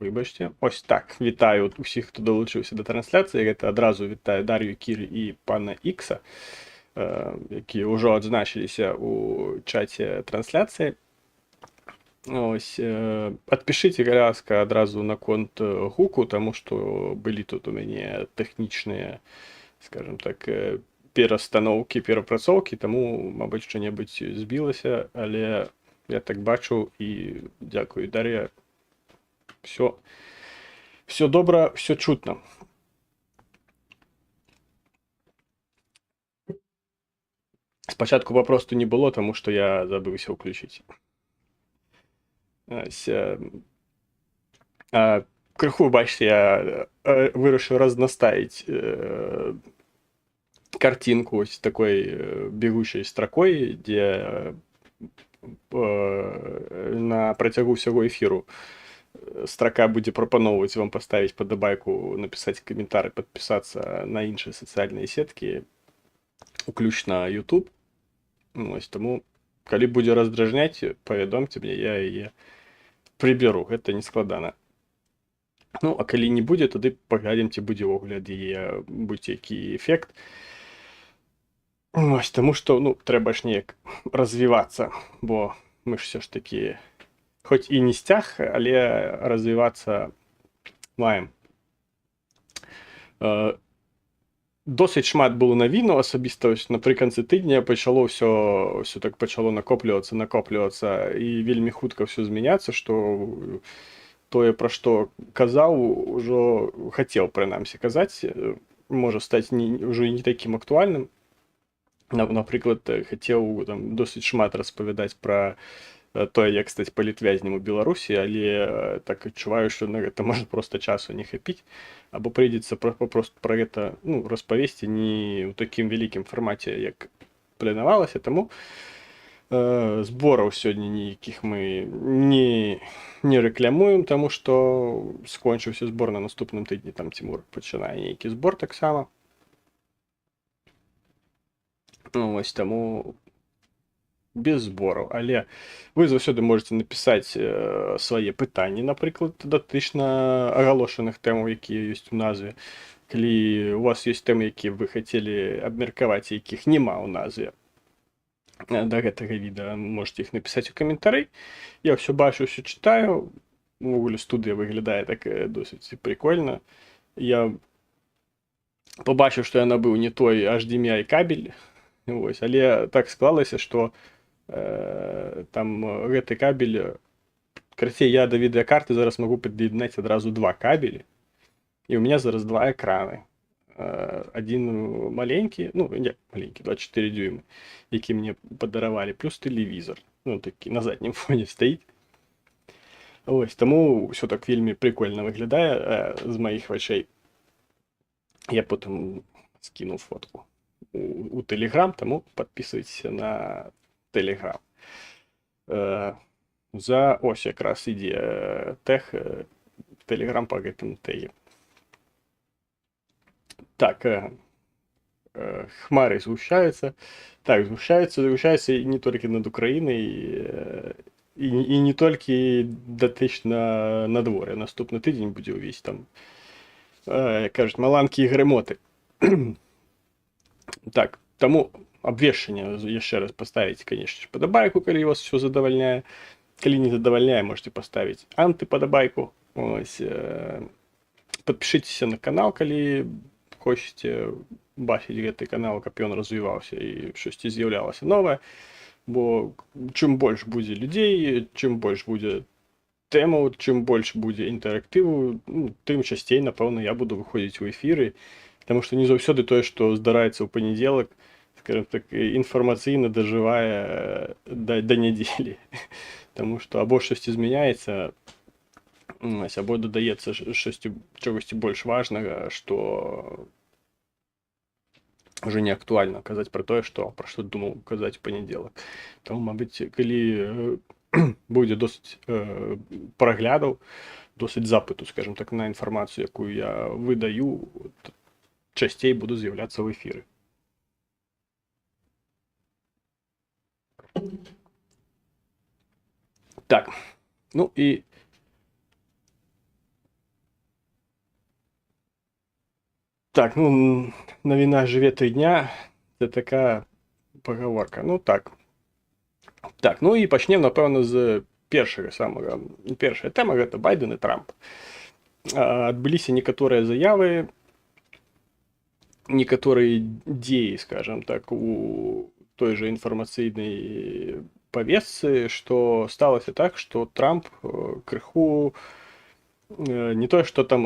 Вибачте. Ось так. Вітаю усіх, хто долучився до трансляції. Це одразу вітаю Дар'ю, Кір і пана Ікса, які вже відзначилися у чаті трансляції. Ось, Підпишіться, будь ласка, одразу на конт Гуку, тому що були тут у мене технічні, скажімо так, перестановки, перепрацовки, тому, мабуть, що-небудь збилося, але я так бачу і дякую, Дар'я. Все добре, все чутно. Спочатку попросту не було, тому що я забився включити. Ось, криху, бачите, я вирішив рознаставити картинку ось такой бегущей строкой, де на протягу всього ефіру строка буде пропоновувати вам поставити подобайку, написати коментар, підписатися на інші соціальні сетки, включно YouTube. Ось, тому, коли буде роздражняти, повідомте мені, я її приберу, це не складано. Ну, а коли не буде, тоді поглянемте, буде огляд і будь-який ефект. Ось, тому що, ну, треба ж ніяк розвиватися, бо ми ж все ж таки, хоч і не стяг, але розвиватися маємо. Досить шмат було новин, особисто ось наприкінці тижня почало все так почало накоплюватися, і вельми хутко все змінятися, що тое, про що казав, уже хотів, принаймні, казати, може стати вже не таким актуальним. Наприклад, хотів там досить шмат розповідати про то, як стати політв'язнем у Білорусі, але так відчуваю, що на це може просто часу не хапити, або прийдеться просто про це розповісти не у таким великим форматі, як планувалося, тому зборів сьогодні ніяких ми не рекламуємо, тому що скончився збор на наступному тижні, там Тимур починає ніякий збор так само. Ну, ось тому без збору. Але ви завжди можете написати свої питання, наприклад, дотично оголошених тем, які є у назві. Коли у вас є теми, які ви хотіли обміркувати, яких нема у назві до гэтага відео, можете їх написати у коментарі. Я все бачу, все читаю. Google студія виглядає так досить прикольно. Я побачив, що я набив не той HDMI кабель. Ось, але так склалося, що там гэты кабель, карацей, я до відеокарти зараз можу під'єднати одразу два кабелі, і у мене зараз два екрани. Один маленький, ну, не маленький, 24 дюйми, які мені подарували, плюс телевізор, ну, такий на задньому фоні стоїть. Ось, тому все так вельми прикольно виглядає з моїх очей. Я потім скину фотку у Telegram, тому підписуйтесь на Telegram. За ось якраз іде тех Telegram по гэтым теги. Так, хмари згущаються. Так, згущаються і не тільки над Україною, і не тільки дотично на дворі. Наступний тиждень буде увесь там, як кажуть, маланки і гремоти. Так, тому обвешення, я ще раз поставите, конечно, подобайку, коли вас все задовольняє. Коли не задовольняє, можете поставити антиподобайку. Ось, підпишіться на канал, коли хочете бачити цей канал, як він розвивався і щось з'являлося нове. Бо чим більше буде людей, чим більше буде тему, чим більше буде інтерактиву, тим частіше, напевно, я буду виходити в ефіри. Тому що не завжди те, що здарається в понеділок, скажімо так, інформаційно доживає до неділі. Тому що або щось зміняється, або додається чогось більш важного, що вже не актуально казати про те, про що думав казати в понеділок. Тому, мабуть, коли буде досить проглядів, досить запиту, скажімо так, на інформацію, яку я видаю, частей буду з'являтися в ефірі. Так, ну і Так, ну, на війна живе 3 дня. Це така поговорка. Ну так. Так, ну і пачнем, напевно, з першага самага. Першая тэма гэта Байден і Трамп. Адбыліся некаторыя заявы, некаторыя дзеі, скажем так, у той жа інфармацыйнай павесцы, што сталася так, што Трамп крыху не тое, што там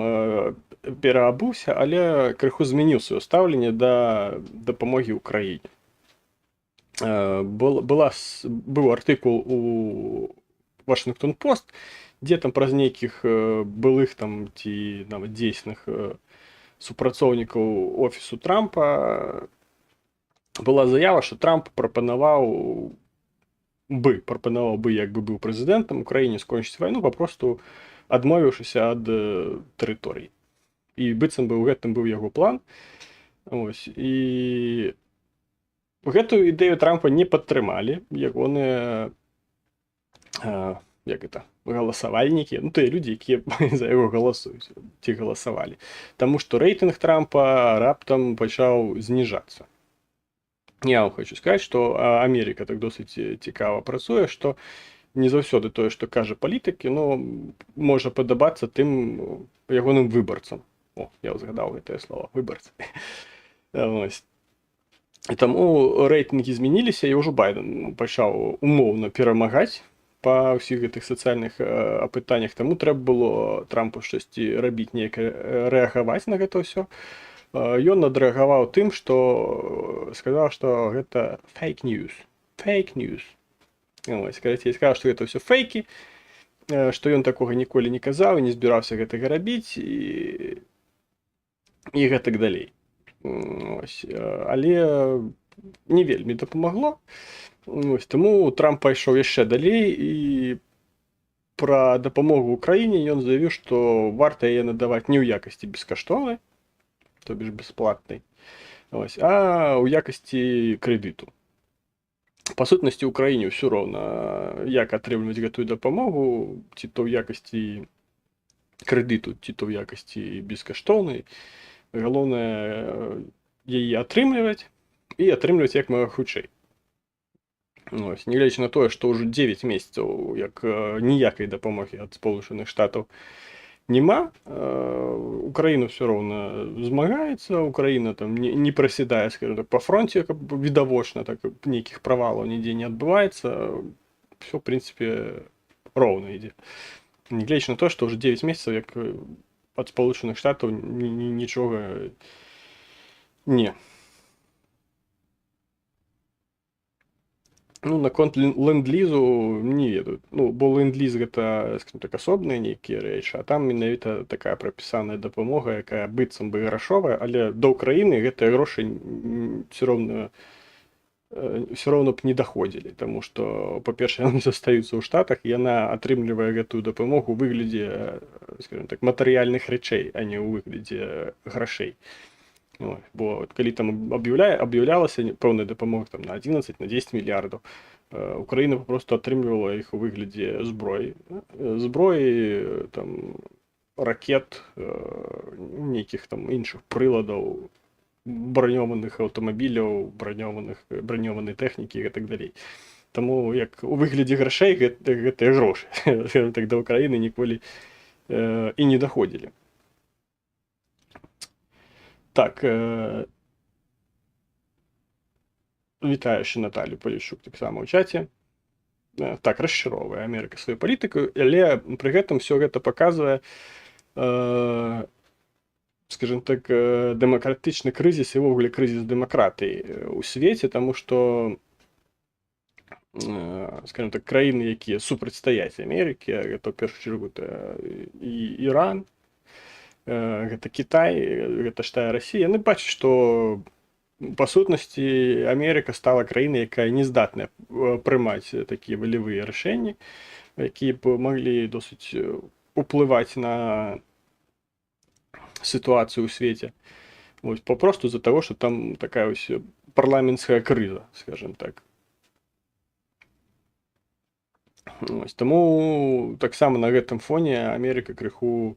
пераабуўся, але крыху змяніў сваё стаўленне да дапамогі ўкраіне. Быў артыкул у Вашингтон Пост, дзе там праз нейкіх былых там ці нават дзейсных супрацоўнікаў офісу Трампа была заява, што Трамп прапанаваў бы, як бы быў прэзідэнтам Украіне, скончыць вайну, папросту адмовіўшыся ад тэрыторый. І быццам бы ў гэтым быў яго план. Ось. І гэтую ідэю Трампа не падтрымалі ягоныя галасавальнікі, ну тыя людзі, якія за яго галасуюць ці галасавалі. Таму што рэйтынг Трампа раптам пачаў зніжацца. Я вам хочу сказаць, што Амерыка так досыць цікава працуе, што не заўсёды тое, што кажа палітыкі, можа падабацца тым ягоным выбарцам. О, я ўзгадаў гэтае слова, выбарцы. І таму рэйтынгі змяніліся, і ўжо Байден пачаў умоўна перамагаць па ўсіх гэтых сацыяльных апытаннях. Таму трэба было Трампу штосьці рабіць, неяк рэагаваць на гэта ўсё. Ён адрэагаваў тым, што сказаў, што гэта fake news. Fake news. Карацей, сказаў, што гэта ўсё фейкі, што ён такога ніколі не казаў, не збіраўся гэтага рабіць і гэтак далей. Але не вельмі дапамагло. Таму Трамп пайшоў яшчэ далей і пра дапамогу ўкраіне ён заявіў, што варта яе надаваць не ў якасці бескаштоўнай, то бишь бесплатнай, а ў якасці крэдыту. Па сутнасці ўкраіне ўсё роўна, як атрымліваць гэтую дапамогу, ці то ў якасці крэдыту, ці то ў якасці бескаштоўнай. Галоўнае яе атрымліваць і атрымліваць як мага хутчэй. Нягледзячы на тое, што ўжо 9 месяцаў як ніякай дапамогі ад Спалучаных Штатаў няма, Украіна ўсё роўна змагаецца, Украіна там не прасядае, скажем так, па фронце, каб відавочна, так нейкіх правалаў нідзе не адбываецца, все, в прынцыпе, роўна ідзе. Нягледзячы на тое, што ўжо 9 месяцаў як ад Спалучаных Штатаў нічога не. Ну, наконт ленд-лізу не ведаю. Ну, бо ленд-ліз гэта, скажем так, асобныя нейкія рэчы, а там менавіта такая прапісаная дапамога, якая быццам бы грашовая, але да ўкраіны гэтыя грошы ўсё роўна б не даходзілі, таму што, па-першае, яны застаюцца ў Штатах, яна атрымлівае гэтую дапамогу ў выглядзе, скажем так, матэрыяльных рэчэй, а не ў выглядзе грашэй. Бо калі там аб'яўлялася пэўная дапамога там, на 11, на 10 мільярдаў, Украіна папросту атрымлівала іх у выглядзе зброі. Зброі, там, ракет, нейкіх там іншых прыладаў, бранёваных аўтамабіляў, бранёванай тэхнікі і гэтак далей. Таму як у выглядзе грашэй гэтыя грошы, скажем так, да Украіны ніколі і не даходзілі. Так, вітаю яшчэ Наталю Палішчук таксама ў чаце. Так, расчароўвае Амерыка сваю палітыку, але пры гэтым все гэта паказвае, скажем так, дэмакратычны крызіс і ўвогуле крызіс дэмакратыі ў свеце, таму што, скажем так, краіны, якія супрацьстаяць Амерыкі, гэта ў першую чаргу і Іран, гэта Кітай, гэта ж тая Расія, яны бачаць, што па сутнасці Амерыка стала краінай, якая не здатная прымаць такія валявыя рашэнні, якія б маглі досыць уплываць на сітуацыю ў свеце. Папросту з-за таго, што там такая ось парламенцкая крыза, скажем так. Таму таксама на гэтым фоне Амерыка крыху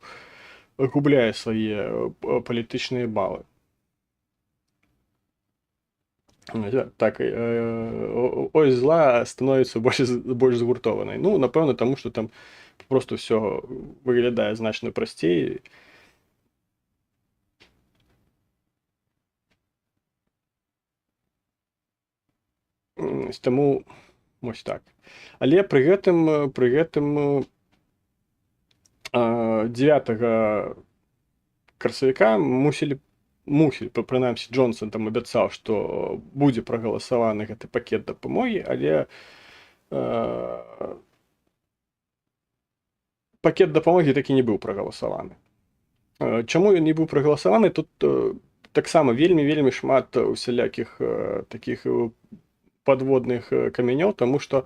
губляе свае палітычныя балы. Так, ось зла становиться больш згуртованою. Ну, напевно, тому що там просто все виглядає значно простіше. Тому ось так. Але при гэтым 9 красавіка прынамсі Джонсон там абяцаў, што будзе прагаласаваны гэты пакет дапамогі, але пакет дапамогі такі не быў прагаласаваны. Чаму ён не быў прагаласаваны? Тут таксама вельмі шмат усялякіх такіх падводных камянёў, таму што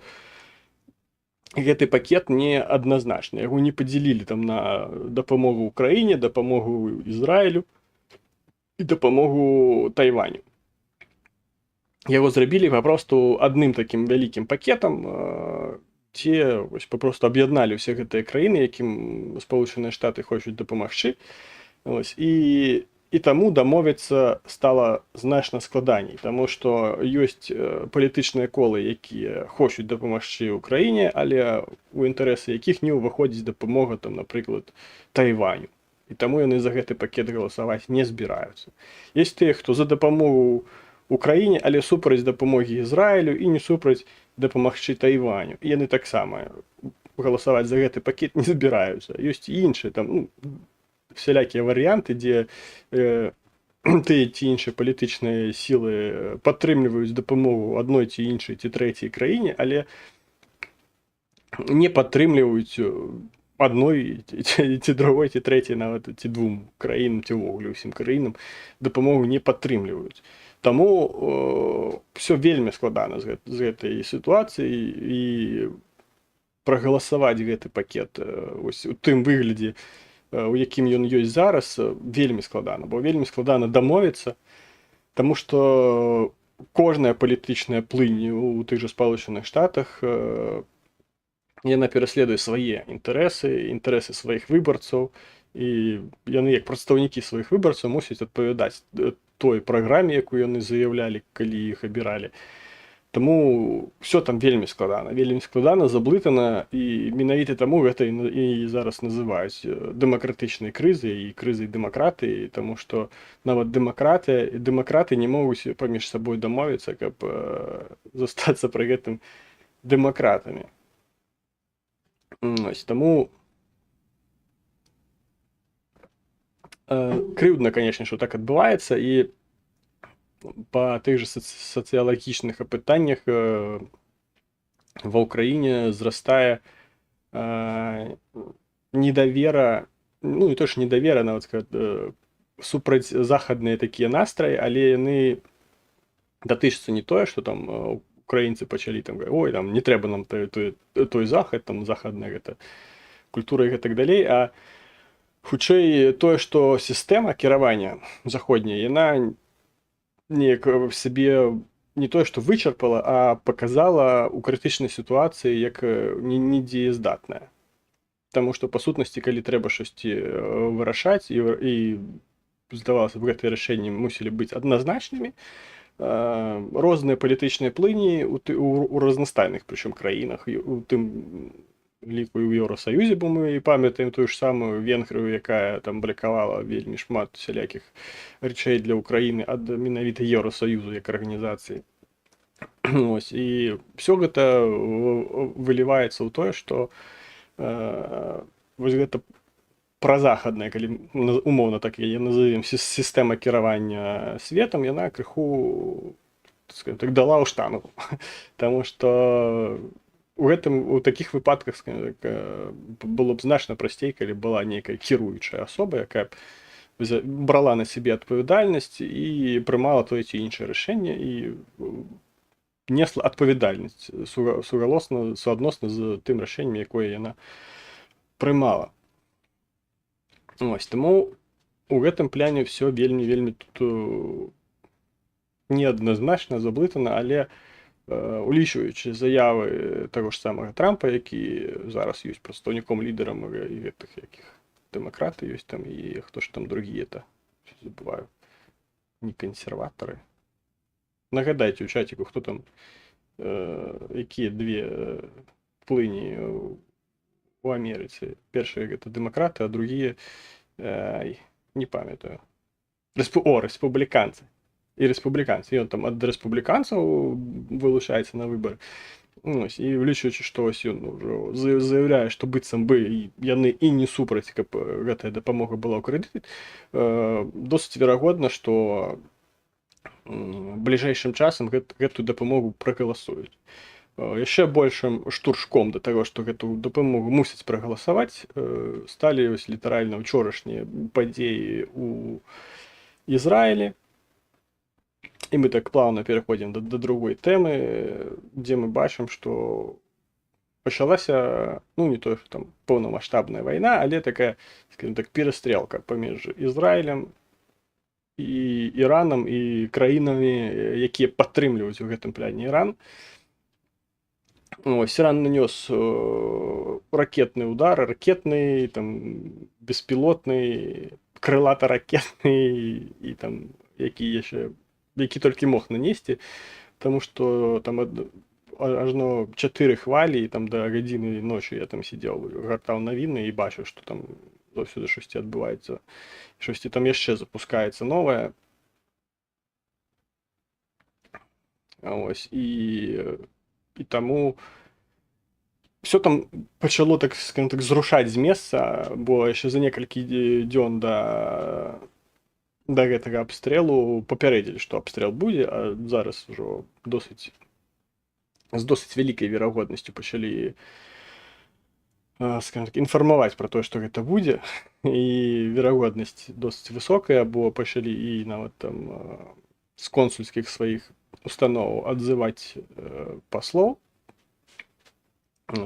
гэты пакет не адназначны. Яго не падзялілі там на дапамогу ўкраіне, дапамогу Ізраілю і дапамогу Тайваню. Яго зрабілі папросту адным такім вялікім пакетам, дзе вось папросту аб'ядналі ўсе гэтыя краіны, якім Спалучаныя Штаты хочуць дапамагчы. Ось, і таму дамовіцца стала значна складаней, таму што ёсць палітычныя колы, якія хочуць дапамагчы ўкраіне, але у інтарэсы якіх не ўваходзіць дапамога там, напрыклад, Тайваню. І таму яны за гэты пакет галасаваць не збіраюцца. Ёсць тыя, хто за дапамогу Украіне, але супраць дапамогі Ізраілю і не супраць дапамагчы Тайваню. І яны таксама галасаваць за гэты пакет не збіраюцца. Ёсць і іншыя там, всялякія варыянты, дзе тыя ці іншыя палітычныя сілы падтрымліваюць дапамогу адной ці іншай ці трэцяй краіне, але не падтрымліваюць адной ці другой ці трэцяй нават ці двум краінам ці ўвогуле ўсім краінам дапамогу не падтрымліваюць. Таму все вельмі складана з гэтай сітуацыі, і прагаласаваць гэты пакет ось у тым выглядзе, у якім ён ёсць зараз, вельмі складана, бо вельмі складана дамовіцца, таму што кожная палітычная плынь у тых жа Спалучаных Штатах яна пераследуе свае інтарэсы сваіх выбарцаў, і яны як прадстаўнікі сваіх выбарцаў мусяць адпавядаць той праграме, якую яны заявлялі, калі іх абіралі. Таму все там вельмі складана, заблытана, і менавіта таму гэта і зараз называюць дэмакратычнай крызай і крызай дэмакратыі, таму што нават дэмакраты не могуць паміж сабой дамовіцца, каб застацца пры гэтым дэмакратамі. Ось, таму крыўдна, канешне, што так адбываецца, і па тых жа сацыялагічных апытаннях ва ўкраіне зрастае недавера, не то ж недавера, нават супраць захадныя такія настраі, але яны датычацца не тое, што там украінцы пачалі там говорить, ой, там не трэба нам той захад, там захадная гэта культура і гэтак далей, а хутчэй тое, што сістэма кіравання заходняя, яна неяк сабе не тое, што вычарпала, а паказала ў крытычнай сітуацыі як недзеяздатная. Таму што, па сутнасці, калі трэба штосьці вырашаць, і здавалася б, гэтыя рашэнні мусілі быць адназначнымі, розныя палітычныя плыні у разнастайных прычым краінах, у тым ліку і ў Еўрасаюзе, бо мы памятаем тую ж самую Венгрыю, якая там блакавала вельмі шмат усялякіх рэчэй для ўкраіны ад менавіта Еўрасаюзу як арганізацыі. Ось, і все гэта выліваецца ў тое, што вось гэта празахадная, калі умоўна так яе назовем, сістэма кіравання светам, яна крыху так дала ў штангу. Таму што у такіх выпадках было б значна прасцей, калі была нейкая кіруючая асоба, якая брала на сябе адпавядальнасць і прымала тое ці іншае рашэнне і несла адпавядальнасць суадносна з тым рашэннем, якое яна прымала. Ось, таму у гэтым пляне все вельмі тут неадназначна, заблытана, але улічваючы заявы таго ж самага Трампа, які зараз ёсць прадстаўніком лідарам і гэтых якіх дэмакраты ёсць там, і хто ж там другія-то, забываю, не кансерватары. Нагадайте у чатіку, хто там, які дві плині у Америці. Перші це демократи, а другі, не пам'ятаю. Республіканці. І республіканці. І он там від республіканців вилучається на вибори. Ось, і влічуючи, што ось ён ўжо заяўляе, што быццам бы яны і не супраць, каб гэтая дапамога была ў крэдыт, досыць верагодна, што бліжэйшым часам гэтую дапамогу прагаласуюць. Яшчэ большым штуршком да таго, што гэту дапамогу мусяць прагаласаваць, сталі ось літаральна ўчорашнія падзеі ў Ізраілі. І мы так плавно пераходзім да другой тэмы, дзе мы бачым, што пачалася, ну, не то, што там паўнамаштабная вайна, але такая, скажем так, перастрэлка паміж Ізраілем і Іранам і краінамі, якія падтрымліваюць у гэтым пляне Іран. Ось, Іран нанёс ракетны удар, ракетны, там, беспілотны, крылата-ракетны і там, які толькі мог нанесці, тому што там ажно 4 хвалі, і там да гадзіны ночі я там сидзеў, гартаў навіны і бачыў, што там заўсёды штосьці адбываецца, штосьці там яшчэ запускаецца новае. Ось, і таму все там пачало, так скажем так, зрушаць з месца, бо яшчэ за некалькі дзён да гэтага абстрэлу папярэдзілі, што абстрэл будзе, а зараз ужо з досыць вялікай верагоднасцю пачалі, скажем так, інфармаваць пра тое, што гэта будзе, і верагоднасць досыць высокая, бо пачалі і нават там з консульскіх сваіх установаў адзываць паслоў.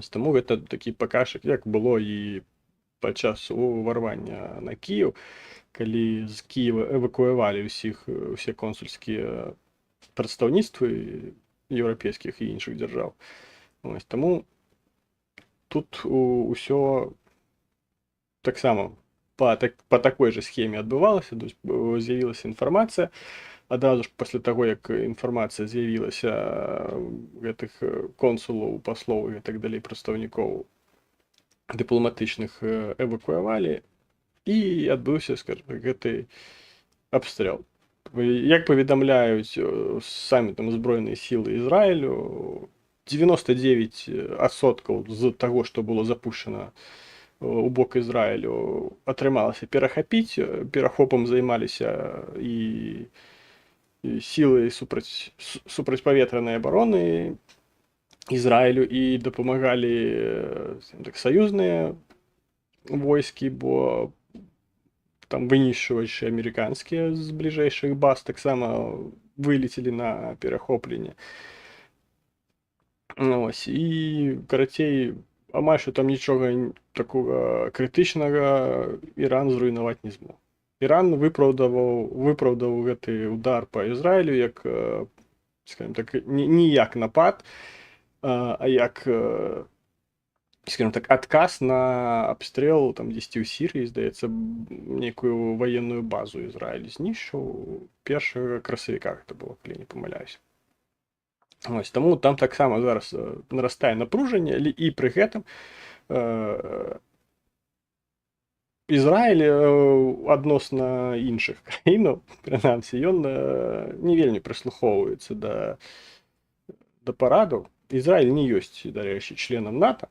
Таму гэта такі паказчык, як было і падчас уварвання на Кіеў, калі з Кіева эвакуявалі усе консульскія прадстаўніцтвы еўрапейскіх і іншых дзяржаў. Таму тут усё таксама па такой жа схеме адбывалася, з'явілася інфармацыя. Адразу ж пасля таго, як інфармацыя з'явілася, гэтых консулаў, паслоў і так далей, прадстаўнікоў дыпламатычных эвакуявалі, і адбыўся, скажем, гэты абстрэл. Як паведамляюць самі там збройныя сілы Ізраілю, 99% з таго, што было запущена у бок Ізраілю, атрымалася перахапіць. Перахопам займаліся і сілы супрацьпаветранай абароны Ізраілю, і дапамагалі так, саюзныя войскі, бо там вынішчвачы амерыканскія з бліжэйшых баз таксама вылецелі на перахопленне. Ось, і, карацей, амаль што там нічога такога крытычнага Іран зруйнаваць не змог. Іран выпраўдаваў гэты удар па Ізраілю як, скажем так, не як напад, а як, скажем так, адказ на абстрэл там дзесьці ў Сірыі, здаецца, нейкую ваенную базу Ізраіль знішчыў 1 красавіка, гэта было, калі не памыляюся. Ось, таму там таксама зараз нарастае напружанне, і пры гэтым Ізраіль адносна іншых краінаў, прынамсі, ён не вельмі прыслухоўваецца да парадаў. Ізраіль не ёсць, дарэчы, членам НАТО,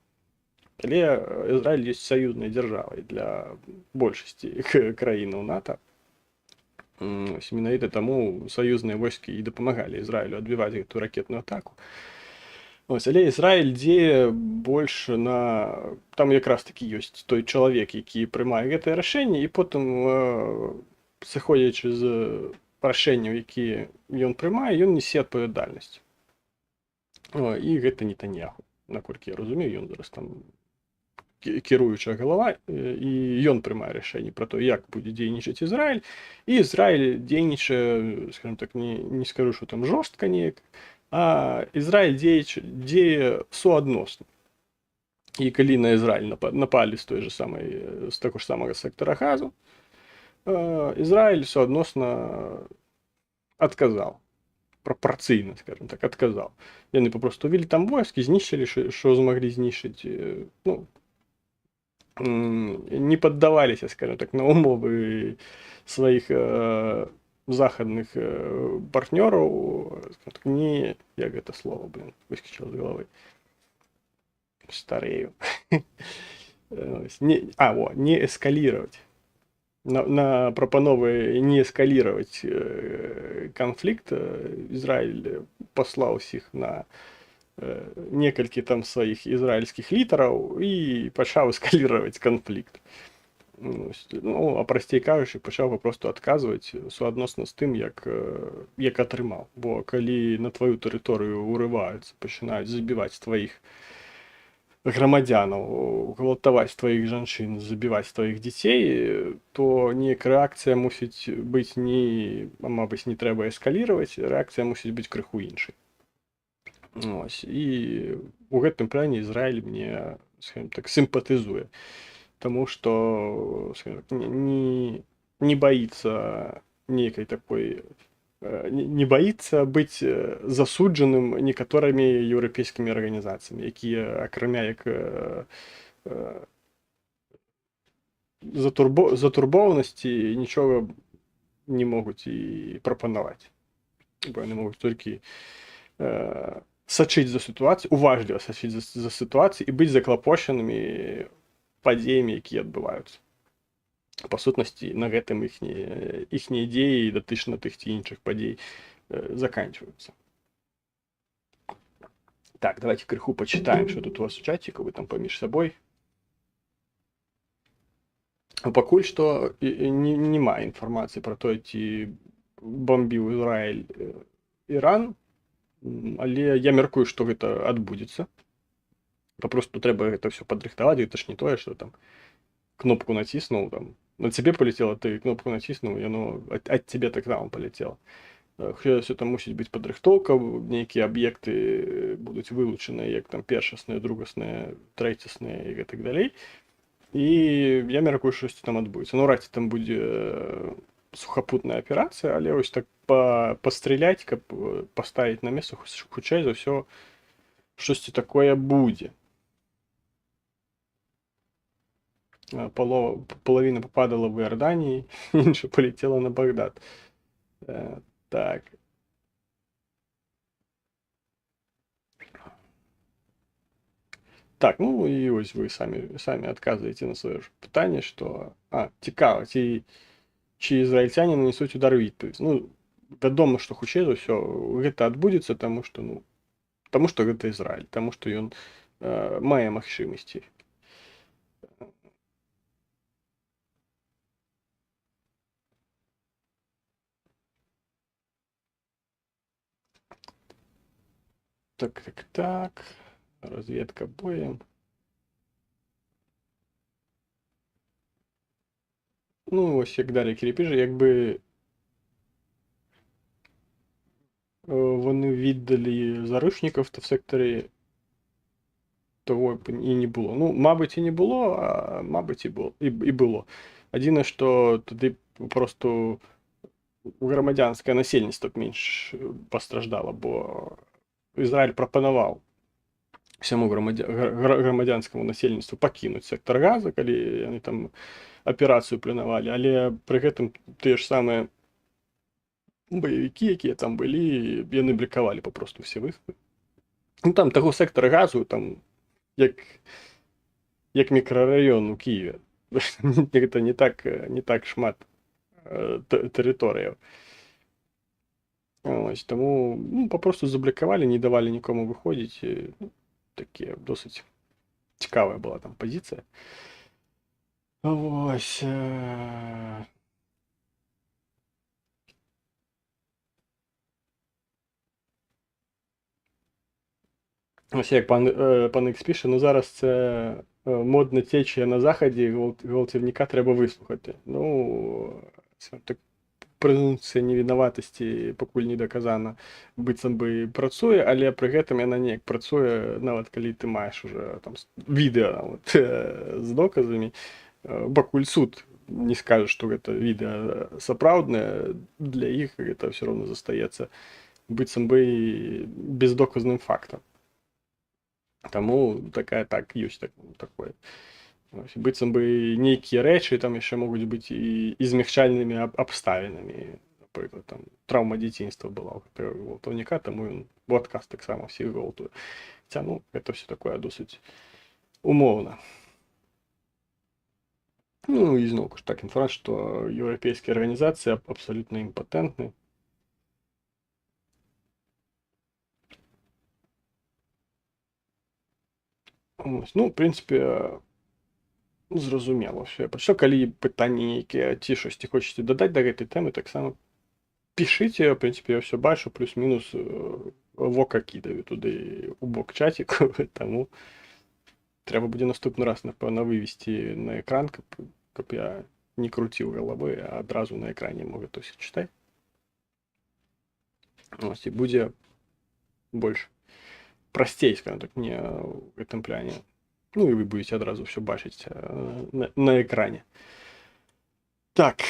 але Ізраіль ёсць саюзнай дзяржавай для большасці краінаў НАТО. Менавіта таму саюзныя войскі і дапамагалі Ізраілю адбіваць гэту ракетную атаку. Але Ізраіль дзее больш на... Там якраз такі ёсць той чалавек, які прымае гэтае рашэнне, і потым, сыходзячы з рашэнняў, якія ён прымае, ён несе адпавядальнасць. І гэта Нетаньяху, наколькі я разумею, ён зараз там кіруючая галава, і ён прымае рашэнне пра то, як будзе дзейнічаць Ізраіль, і Ізраіль дзейнічае, скажем так, не скажу, што там жорстка неяк, а Ізраіль дзее суадносна. І калі на Ізраіль напалі з таго ж самага сектара Газу, Ізраіль суадносна адказаў. прапорцыйна, скажем так, адказаў. Яны папросту увялі там войскі, знішчылі, што змаглі знішчыць, ну, не паддаваліся, скажем так, на умовы сваіх захадных партнёраў, не, як гэта слово, выскочыла з головы, старею. Не эскалировать. На прапановы не эскалировать конфликт Израиль послаў усіх на некалькі там сваіх ізраільскіх літараў і пачаў эскалировать конфликт. Ну, а прасцей кажучы, пачаў папросту адказваць суадносна з тым, як атрымаў. Бо калі на тваю тэрыторыю ўрываюцца, пачынаюць забіваць тваіх грамадзянаў, гвалтаваць тваіх жанчын, забіваць тваіх дзяцей, то неяк рэакцыя мусіць быць мабыць, не трэба эскалировать, рэакцыя мусіць быць крыху іншай. Ось. І у гэтым плане Ізраіль мне, скажем так, сімпатызуе. Тому что, скажем так, не боится некой такой, не боится быть засуджаным некоторыми еўрапейскімі арганізацыямі, якія акрамя як затурбованасці нічога не могуць і прапанаваць. Бо яны могуць толькі сачыць за сітуацыяй, уважліва сачыць за сітуацыяй і быць заклапошанымі падзеямі, якія адбываюцца. Па сутнасці, на гэтым іхнія дзеі датычна тых ці іншых падзей заканчваюцца. Так, давайте крыху почитаем, что тут у вас у чатіку, вы там паміж сабой. Пакуль што няма інфармацыі пра тое, ці бомбіў Ізраіль Іран, але я мяркую, што гэта адбудзецца. Папросту трэба гэта ўсё падрыхтаваць, гэта ж не тое, што там кнопку націснуў, там на цябе палетела, ты кнопку націснуў, яно ад цябе таксама палетела. Все там мусіць быць падрыхтоўка, нейкія аб'екты будуць вылучаныя, як там першасныя, другасныя, трэцясныя і гэтак далей. І я мяркую, штосьці там адбудзецца. Ну, раці там будзе сухапутная аперацыя, але вось так пастраляць, каб паставіць на месца, хутчэй за ўсё штосьці такое будзе. Половина попадала в Иордании, інша полетела на Багдад. Так. Так, ну і ось ви самі адказуєте на своє питання, що цікаво, чи ізраїльтяни нанесуть удар відповідь. Ну, вядома, што хутчэй за ўсё гэта адбудзецца, таму што гэта Ізраіль, таму што ён мае магчымасці. Так. Разведка боем. Ну, ось як далі Кирпіжі, якби вони віддали заручників, то в секторі того і не було. Ну, мабуть, і не було, а мабуть, і було. Єдине, що туди просто громадянське насельніцтво менш постраждало, бо Ізраїль пропонував всьому громадянському насельніцтву пакінуць сектор Газа, калі яны там аперацыю планавалі, але пры гэтым тыя ж самыя баевікі, якія там былі, яны блокавалі папросту все выспы. Ну там таго сектора Газу, там як мікрараён у Киеве. Гэта не так шмат тэрыторыяў. Ось, таму папросту заблокавалі, не давалі нікому выходзіць. Такія досыць цікавая была там пазіцыя. Ось. Ось як пан Ікс піше, ну зараз це модна течія на Заході, гвалтівника треба вислухати. Ну, так, прэзумпцыя невінаватасці пакуль не даказана, быццам бы працуе, але пры гэтым яна неяк працуе, нават калі ты маеш уже там відэа з доказамі, пакуль суд не скажа, што гэта відэа сапраўднае, для іх гэта ўсё роўна застаецца быццам бы бездоказным фактам. Таму такая так ёсць такое. Быццам бы нейкія рэчы там яшчэ могуць быць і змягчальнымі абставінамі. Напрыклад, там траўма дзяцінства была ў гвалтаўніка, таму ён у адказ таксама ўсіх гвалтуе. Хаця, ну, гэта ўсё такое досыць умоўна. Ну, і зноў ж так, інфармацыя, што еўрапейскія арганізацыі абсалютна імпатэнтны. Ну, в прынцыпе, зразумела ўсё. Прычо, калі пытанні нейкія ці штосьці хочаце дадаць да гэтай тэмы, таксама пішыце, в прынцыпе, я ўсё бачу, плюс-мінус вока кідаю туды у бок чаціку, таму трэба будзе наступны раз, напэўна, вывесці на экран, каб я не круціў галавой, а адразу на экране мог гэта ўсё чытаць. Ось, і будзе больш прасцей, скажем так, мне ў гэтым пляне. Ну, і вы будете адразу ўсё бачыць на экране. Так.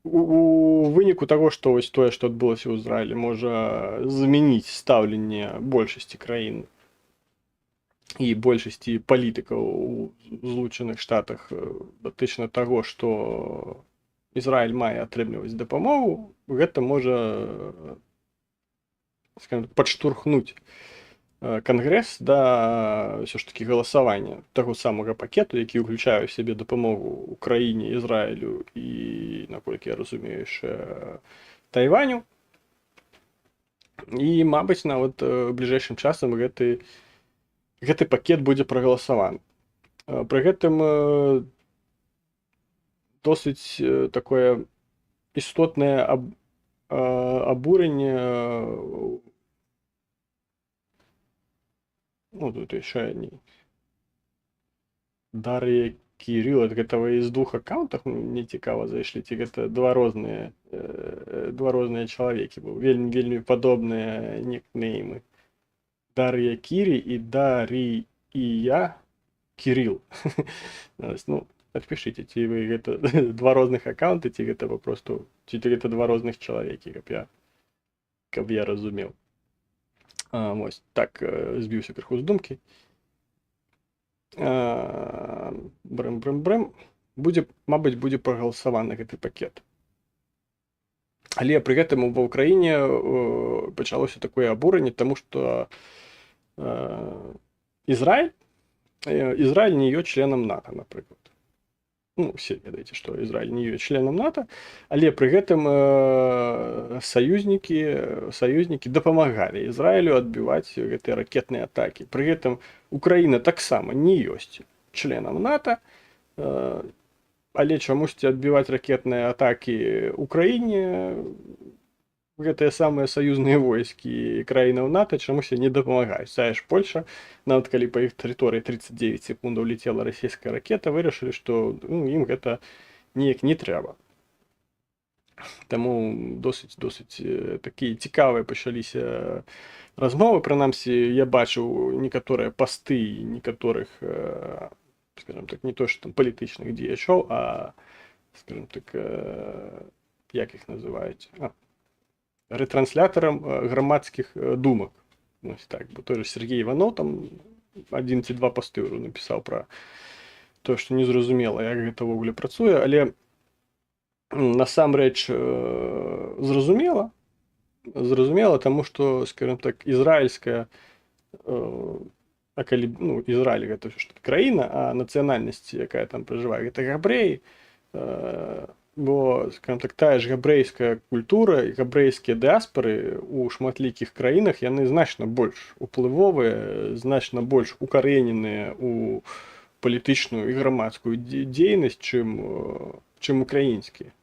У выніку таго, што вось тое, што адбылося ў Ізраілі, можа змяніць стаўленне большасці краін і большасці палітыкаў у Злучаных Штатах датычна таго, што Ізраіль мае атрымліваць дапамогу, гэта можа, скажем, падштурхнуць Кангрэс да ўсё ж такі галасавання таго самага пакету, які ўключае ў сябе дапамогу Украіне, Ізраілю і, наколькі я разумею, яшчэ Тайваню. І, мабыць, нават бліжэйшым часам гэты пакет будзе прагаласаваны. Пры гэтым досыць такое істотнае абурэнне. Ну, тут яшчэ не Дар'я Кірил, гэта вы з двух аккаунтах, мне цікава зайшлі, ці гэта два розныя чалавекі, бо вельмі падобныя нікнеймы. Дар'я Кірі і Дар'я Кірил. Ну, адпішыце, ці вы гэта два розных аккаунты, ці гэта папросту, ці гэта два розных чалавекі, каб я разумеў. Вось, так, збіўся крыху з думкі. Брэм. Мабыць, будзе прагаласаваны гэты пакет. Але пры гэтым ва ўкраіне пачалося такое абурэнне, таму што Ізраіль не ёсць членам НАТО, напрыклад. Ну, все ведаеце, што Ізраіль не ёсць членам НАТО, але пры гэтым саюзнікі дапамагалі Ізраілю адбіваць гэтыя ракетныя атакі. Пры гэтым Украіна таксама не ёсць членам НАТО, але чамусьці адбіваць ракетныя атакі Украіне гэтыя самыя саюзныя войскі краінаў НАТО чамусь не дапамагаюць. Тая ж Польша, нават калі па іх тэрыторыі 39 секундаў летела расійская ракета, вырашылі, што ім гэта неяк не трэба. Таму досыць такія цікавыя пачаліся размовы. Прынамсі, я бачыў некаторыя пасты некаторых, скажем так, не то што там палітычных дзеячоў, а, скажем так, як іх называюць? Ретранслятарам грамадскіх думак. Ось так, бо той же Сергей Іванов там адзін ці два пасты ўжо напісаў пра тое, што незразумела, як гэта ўвогуле працуе, але насамрэч зразумела, таму што, скажем так, ізраільская, а калі, ну, Ізраіль гэта ўсё ж такі краіна, а нацыянальнасць, якая там пражывае, гэта габрэі, бо, скажем так, тая ж габрэйская культура і габрэйскія дыаспары ў шматлікіх краінах, яны значна больш уплывовыя, значна больш укарэненыя ў палітычную і грамадскую дзейнасць, чым украінскія.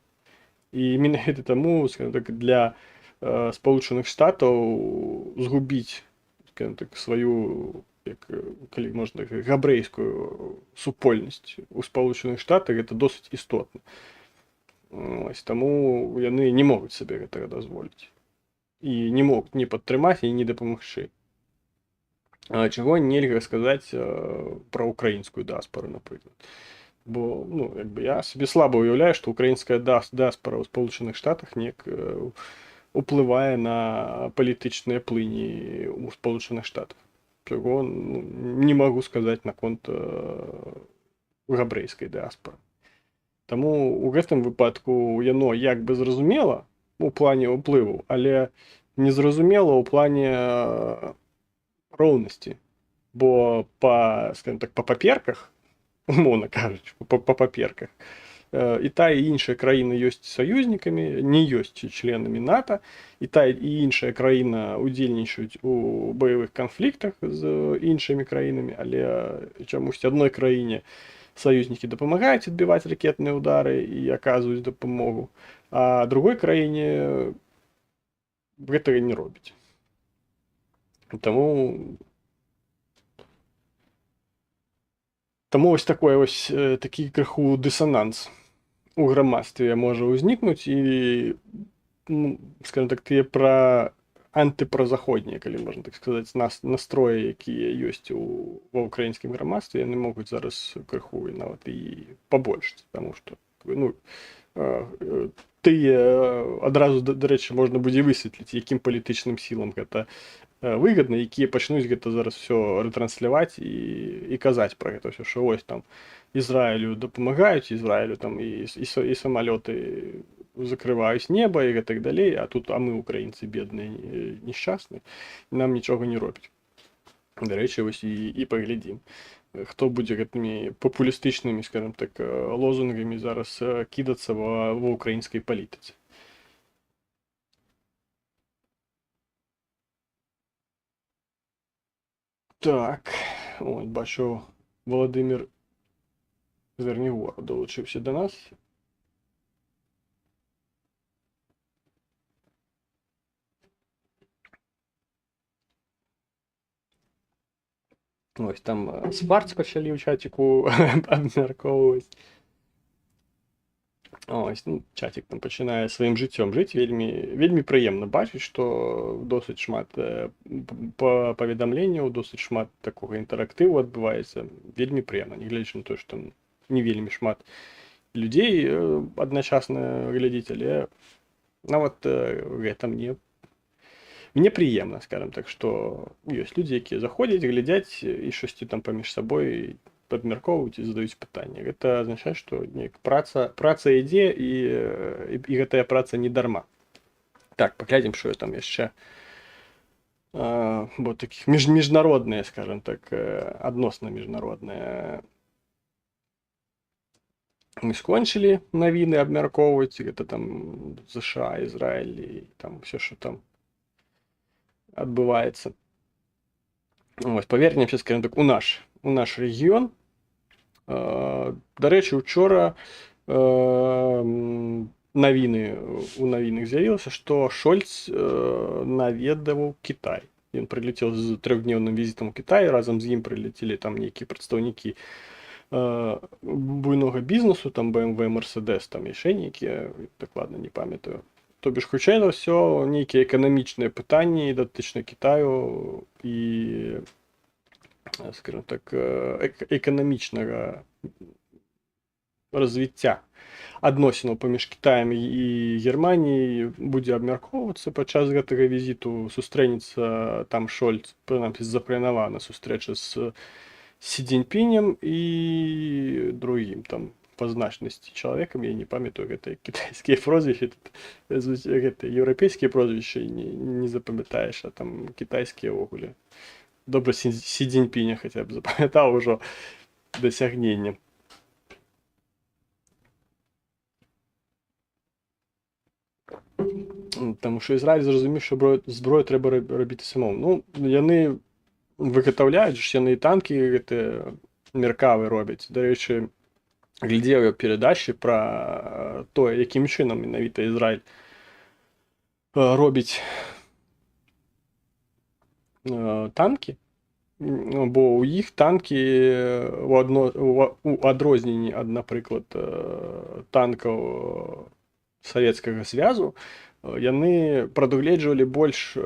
І менавіта таму, скажем так, для Спалучаных Штатаў згубіць, скажем так, сваю, як, калі можна, габрэйскую супольнасць у Спалучаных Штатах, гэта досыць істотна. Ось, таму яны не могуць сабе гэтага дазволіць. І не могуць не падтрымаць і не дапамагчы. Чаго нельга сказаць пра украінскую дыаспару, напрыклад. Бо ну, якби я собі слабо уявляю, що українська діаспора у Сполучених Штатах ніяк впливає на політичні плині у Сполучених Штатах. Чого ну, не можу сказати на конт габрэйскай дыаспоры. Таму у гэтым выпадку яно як бы зразумела у плане ўплыву, але незразумела ў плане роўнасці. Бо па, скажем так, па паперках, умоўна кажучы, па паперках, і тая і іншая краіна ёсць саюзнікамі, не ёсць членамі НАТО, і тая і іншая краіна удзельнічаюць у баявых канфліктах з іншымі краінамі, але чамусьці адной краіне союзники дапамагаюць адбіваць ракетныя ўдары і аказваюць дапамогу, а другой краіне гэтага не робіць. Таму вось такое вось такі крыху дысананс у грамадстве можа ўзнікнуць і, ну, скажем так, тыя пра антыпразаходнія, калі можна так сказаць, настроі, якія ёсць ва ўкраінскім грамадстве, яны могуць зараз крыху і нават і пабольшыць, таму што ну, тыя адразу, дарэчы, можна будзе высветліць, якім палітычным сілам гэта выгадна, якія пачнуць гэта зараз все ретрансляваць і казаць пра гэта ўсё, што ось там Ізраілю дапамагаюць, Ізраілю там і самалёты закрываюць неба і гэтак далей, а тут мы украінцы бедныя несчастны, нам нічога не робяць. Дарэчы, вось і паглядзім, хто будзе гэтымі папулістычнымі, скажем так, лозунгамі зараз кідацца ва ўкраінскай палітыцы. Так, от бачу, Володимир Зернігор долучився до нас. Ось там Сварц почали в чатику обмірковувати. Ось, ну, чатик там починає своїм життям жити. Вельми приємно бачити, що досить шмат повідомлень, досить шмат такого інтерактиву відбувається. Вельми приємно, не глядячи на те, що там не вельми шмат людей одночасно глядіть, але нават гэта мне приємно, скажем так, що є люди, які заходять, глядять і щось там поміж собою падмяркоўваюць і задаюць пытанні. Гэта азначае, што праца ідзе і гэтая праца не дарма. Так, паглядзім, што там яшчэ. Бо такіх міжнародныя, скажем так, адносна міжнародныя. Мы скончылі навіны абмяркоўваць, гэта там США, Ізраіль і там все, што там адбываецца. Ось, павернемся, скажем так, у наш рэгіён. Дарэчы, учора у навінах з'явілася, што Шольц наведаваў Кітай. Ён прылецеў з 3-дневным візітам у Кітай, разам з ім прылецелі там нейкія прадстаўнікі буйнога бізнесу, там BMW, Mercedes, там яшчэ нейкія, дакладна не памятаю. То бишь, хутчэй за ўсё, нейкія эканамічныя пытанні датычна Кітаю і, скажем так, эканамічнага развіцця адносінаў паміж Кітаем і Германіяй будзе абмяркоўвацца падчас гэтага візіту. Сустрэнецца там Шольц, прынамсі запланавана сустрэча з Сі Цзіньпінем і другім там па значнасці чалавекам, я не памятаю гэтыя кітайскія прозвішчы, гэта еўрапейскія прозвішчы не запамятаеш, а там кітайскія ўвогуле. Добра Сі Цзіньпіня хаця б запамятаў ужо дасягненне. Таму што Ізраіль зразумеў, што зброю трэба рабіць самому. Ну, яны выгатаўляюць, яны і танкі гэтыя меркавы робяць. Дарэчы, глядзеў я перадачы пра тое, якім чынам менавіта Ізраіль робіць танкі, бо ў іх танкі у адрозненні ад, напрыклад, танкаў Савецкага Звязу, яны прадугледжвалі больш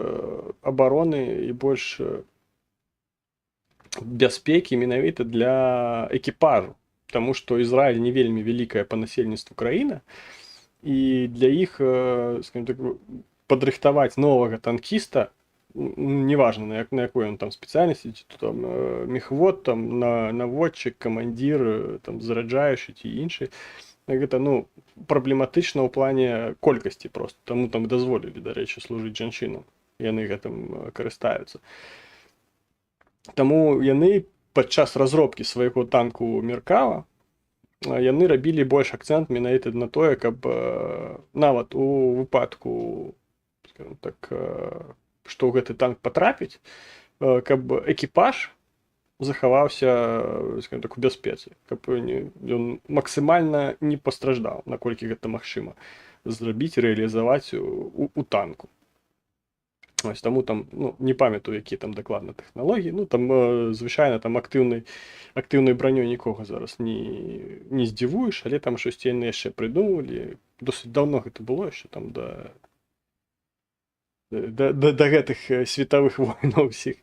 абароны і больш бяспекі менавіта для экіпажу. Таму што Ізраіль не вельмі вялікая па насельніцтву краіна, і для іх, скажем так, падрыхтаваць новага танкіста, неважна на якой ён там спецыяльнасці, ці то там мехвод, там наводчык, камандзір, там зараджаючы ці іншы, гэта ну праблематычна ў плане колькасці просто, таму там дазволілі, дарэчы, служыць жанчынам, яны гэтым карыстаюцца. Таму яны падчас разробкі свайго танку Меркава яны рабілі больш акцэнт менавіта на тое, каб нават у выпадку, скажем так, што ў гэты танк патрапіць, каб экіпаж захаваўся, скажем так, у бяспецы, каб ён максімальна не пастраждаў, наколькі гэта магчыма зрабіць, рэалізаваць у танку. Ось, таму там, ну, не памятаю, які там дакладна тэхналогіі, ну, там, звычайна, там актыўнай бранёй нікога зараз не здзівуеш, але там штосьці яны яшчэ прыдумалі, досыць даўно гэта было, яшчэ там да гэтых светавых войнаў усіх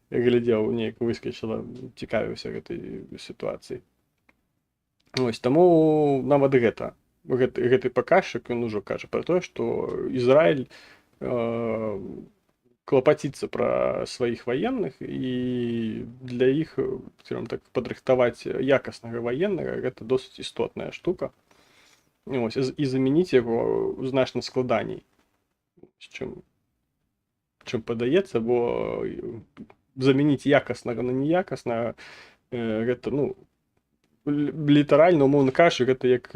глядзеў, неяк выскачыла, цікавіўся гэтай сітуацыяй. Ось, таму нават гэты паказчык, ён ужо кажа пра тое, што Ізраіль клапаціцца пра сваіх ваенных, і для іх, скажем так, падрыхтаваць якаснага ваеннага гэта досыць істотная штука. Ось, і замяніць яго значна складаней, чым падаецца, бо замяніць якаснага на неякаснага гэта, ну, літаральна, умоўна кажучы, гэта як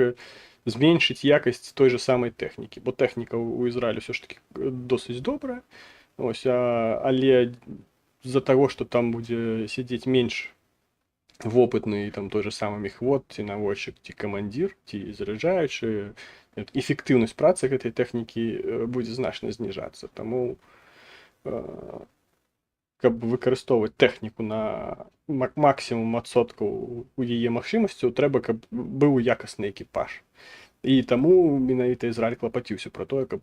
зменшыць якасць той же самай тэхнікі, бо тэхніка ў Ізраілі ўсё ж такі досыць добрая. Ось, але з-за таго, што там будзе сядзець менш вопытны, там той же самы мехвод, ці наводчык, ці камандзір, ці зараджаючы, эфектыўнасць працы гэтай тэхнікі будзе значна зніжацца. Таму каб выкарыстоўваць тэхніку на максімум адсоткаў у яе магчымасцяў, трэба, каб быў якасны экіпаж. І таму менавіта Ізраіль клапаціўся пра тое, каб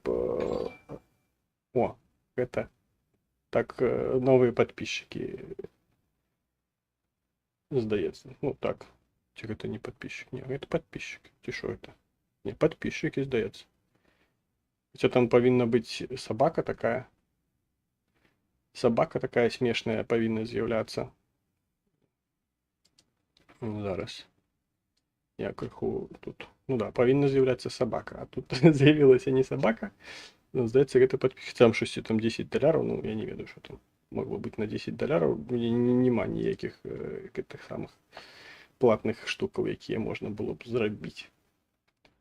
гэта так новыя падпісчыкі, здаецца. Ну так, ці гэта не падпісчык? Не, гэта падпісчык. Ці што гэта? Не, падпісчыкі, здаецца. Хаця там павінна быць сабака такая. Сабака такая смешная павінна з'яўляцца. Зараз. Я крыху тут. Ну да, павінна з'яўляцца сабака. А тут з'явілася не сабака. Здаецца, гэта падпісчык. Там штосьці там $10, ну я не ведаю, што там могло быць на $10. Нема ніякіх гэтых самых платных штукаў, якія можна было б зрабіць.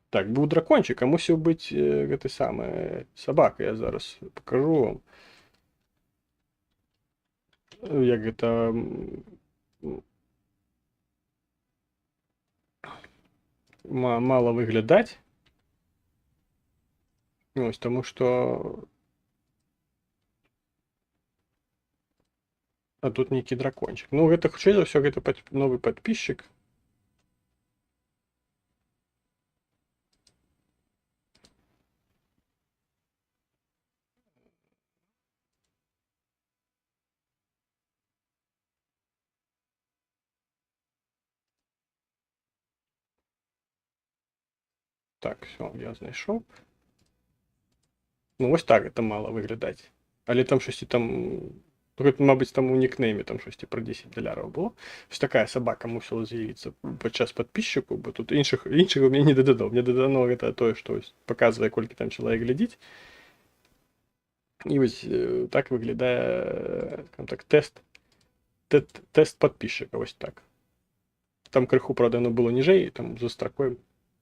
Так, быў дракончык, а мусіў быць гэты самы сабака. Я зараз пакажу вам. Як гэта мала выглядаць. Ось, таму што а тут нейкі дракончык. Ну, гэта хутчэй за ўсё, гэта новы падпісчык. Так, все, я знайшоў. Ну, ось так гэта мала выглядаць. Але там штосьці там, гэта, мабыць, там у нікнейме там штосьці пра $10 было. Ось такая сабака мусіла з'явіцца падчас падпісчыку, бо тут іншага ў мяне не дададаў. Мне дадано гэта тое, што паказвае, колькі там чалавек глядзіць. І вось так выглядае, так, тест падпісчыка, вось так. Там крыху, правда, яно было ніжэй, там за стракой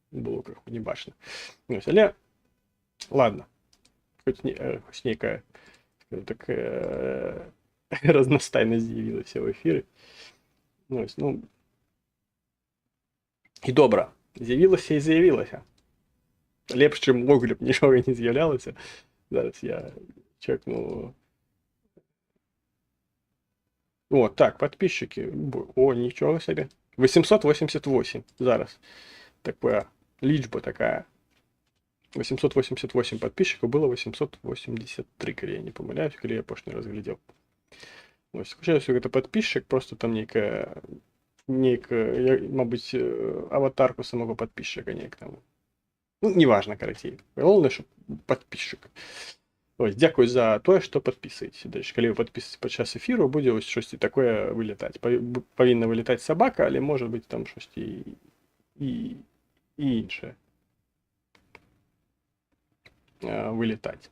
было крыху не бачна. Але ладно, хоць нейкая такая разнастайнасць з'явілася ў эфіры. Ну, і добра, з'явілася і з'явілася. Лепш, чым увогуле б нічога не з'яўлялася. Зараз я чекну. О, так, подписчики. О, нічого собі. 888 зараз. Такая лічба такая. 888 подписчиков, было 883, коли я не помиляюсь, коли я апошні раз глядел. Ось, включаю, все это подписчик, просто там некая неяк, мабыць, аватарку самого подписчика неяк там. Ну, неважно, карацей. Галоўнае, што подписчик. Ось, дзякуй за тое, што падпісваеце. Дарэчы, калі вы падпісваеце падчас эфіру, будзе вось штосьці такое вылетаць. Павінна вылетаць сабака, але можа быць там штосьці і іншае вылетаць.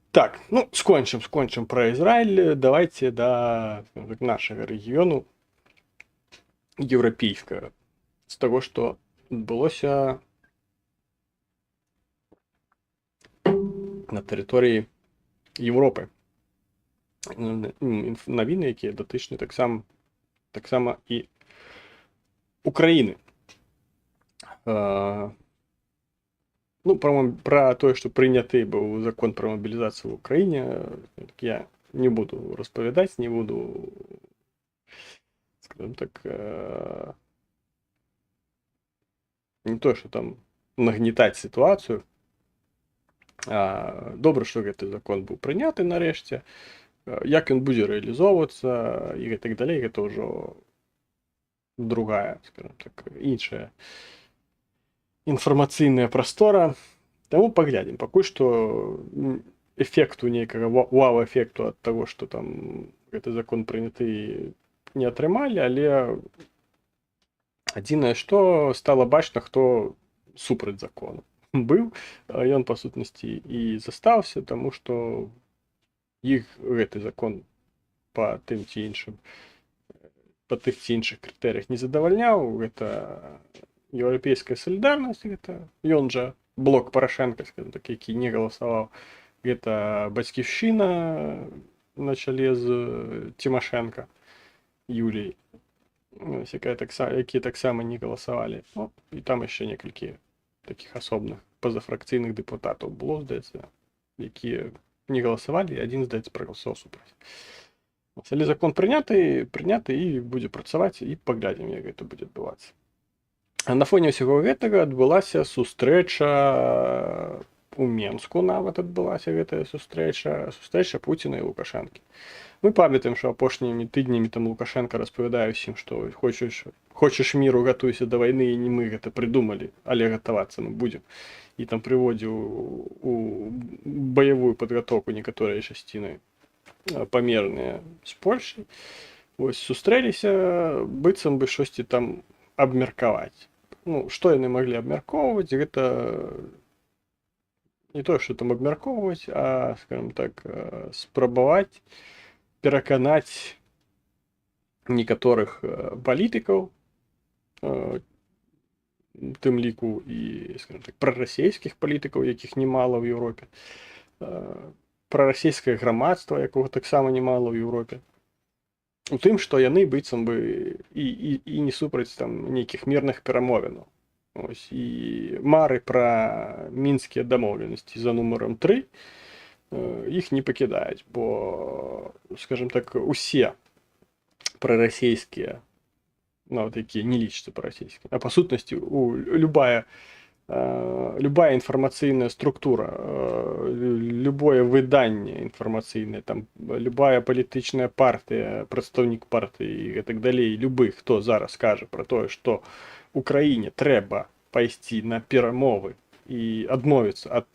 Так, ну, скончым про Ізраіль. Давайте да нашага рэгіёну еўрапейскага. З таго, што адбылося на тэрыторыі Европы. Навіны, якія датычны таксама і Украіны. Ну, про тое, што прыняты быў закон пра мабілізацыю ў Украіне, я не буду распавядаць, не буду, скажем так, не то, што там нагнетаць сітуацыю. Добра, што гэты закон быў прыняты нарэшце. Як ён будзе рэалізоўвацца і так далей, гэта ўжо другая, скажем так, іншая інфармацыйная прастора. Таму паглядзім. Пакуль што эфекту нейкага вау-эфекту ад таго, што там гэты закон прыняты, не атрымалі, але адзінае, што стала бачна, хто супраць закону быў, ён па сутнасці і застаўся, таму што іх гэты закон па тым ці іншым, па тых ці іншых крытэрыях не задавальняў. Гэта еўрапейская салідарнасць, гэта ён жа блок Парашенка, скажем так, які не галасаваў. Гэта бацькіўшчына на чале з Тимошенко Юліяй, якія таксама не галасавалі. Ну, і там яшчэ некалькі таких асобных пазафракцыйных дэпутатаў было, здаецца, якія не галасавалі, і адзін, здаецца, прагаласаваў супраць. Але закон прыняты і будзе працаваць, і паглядзім, як гэта будзе адбывацца. А на фоне ўсяго гэтага адбылася сустрэча у Менску, нават адбылася гэтая сустрэча Пуціна і Лукашэнкі. Мы памятаем, што апошнімі тыднямі там Лукашенко распавядае ўсім, што хочаш міру, гатуйся да вайны, і не мы гэта прыдумалі, але гатавацца мы будзем. І там прыводзіў у баявую падгатоўку некаторыя часціны памерныя з Польшай. Вось сустрэліся, быццам бы штосьці там абмеркаваць. Ну, што яны маглі абмяркоўваць, гэта не тое, што там абмяркоўваць, а, скажем так, спрабаваць пераканаць некаторых палітыкаў, тым ліку і, скажем так, прарасійскіх палітыкаў, якіх немало ў Еўропе, прарасійскае грамадства, якога таксама немало ў Еўропе, у тым, што яны быццам бы і не супраць там нейкіх мірных перамовінаў. Ось, і мары пра мінскія дамоўленасці за нумарам 3 іх не пакідаюць, бо, скажем так, усе прарасійскія, нават якія не лічацца прарасійскімі, а па сутнасці любая інфармацыйная структура, любое выданне інфармацыйнае, там любая палітычная партыя, прадстаўнік партыі і так далей, любы, хто зараз кажа пра тое, што Украіне трэба пайсці на перамовы і адмовіцца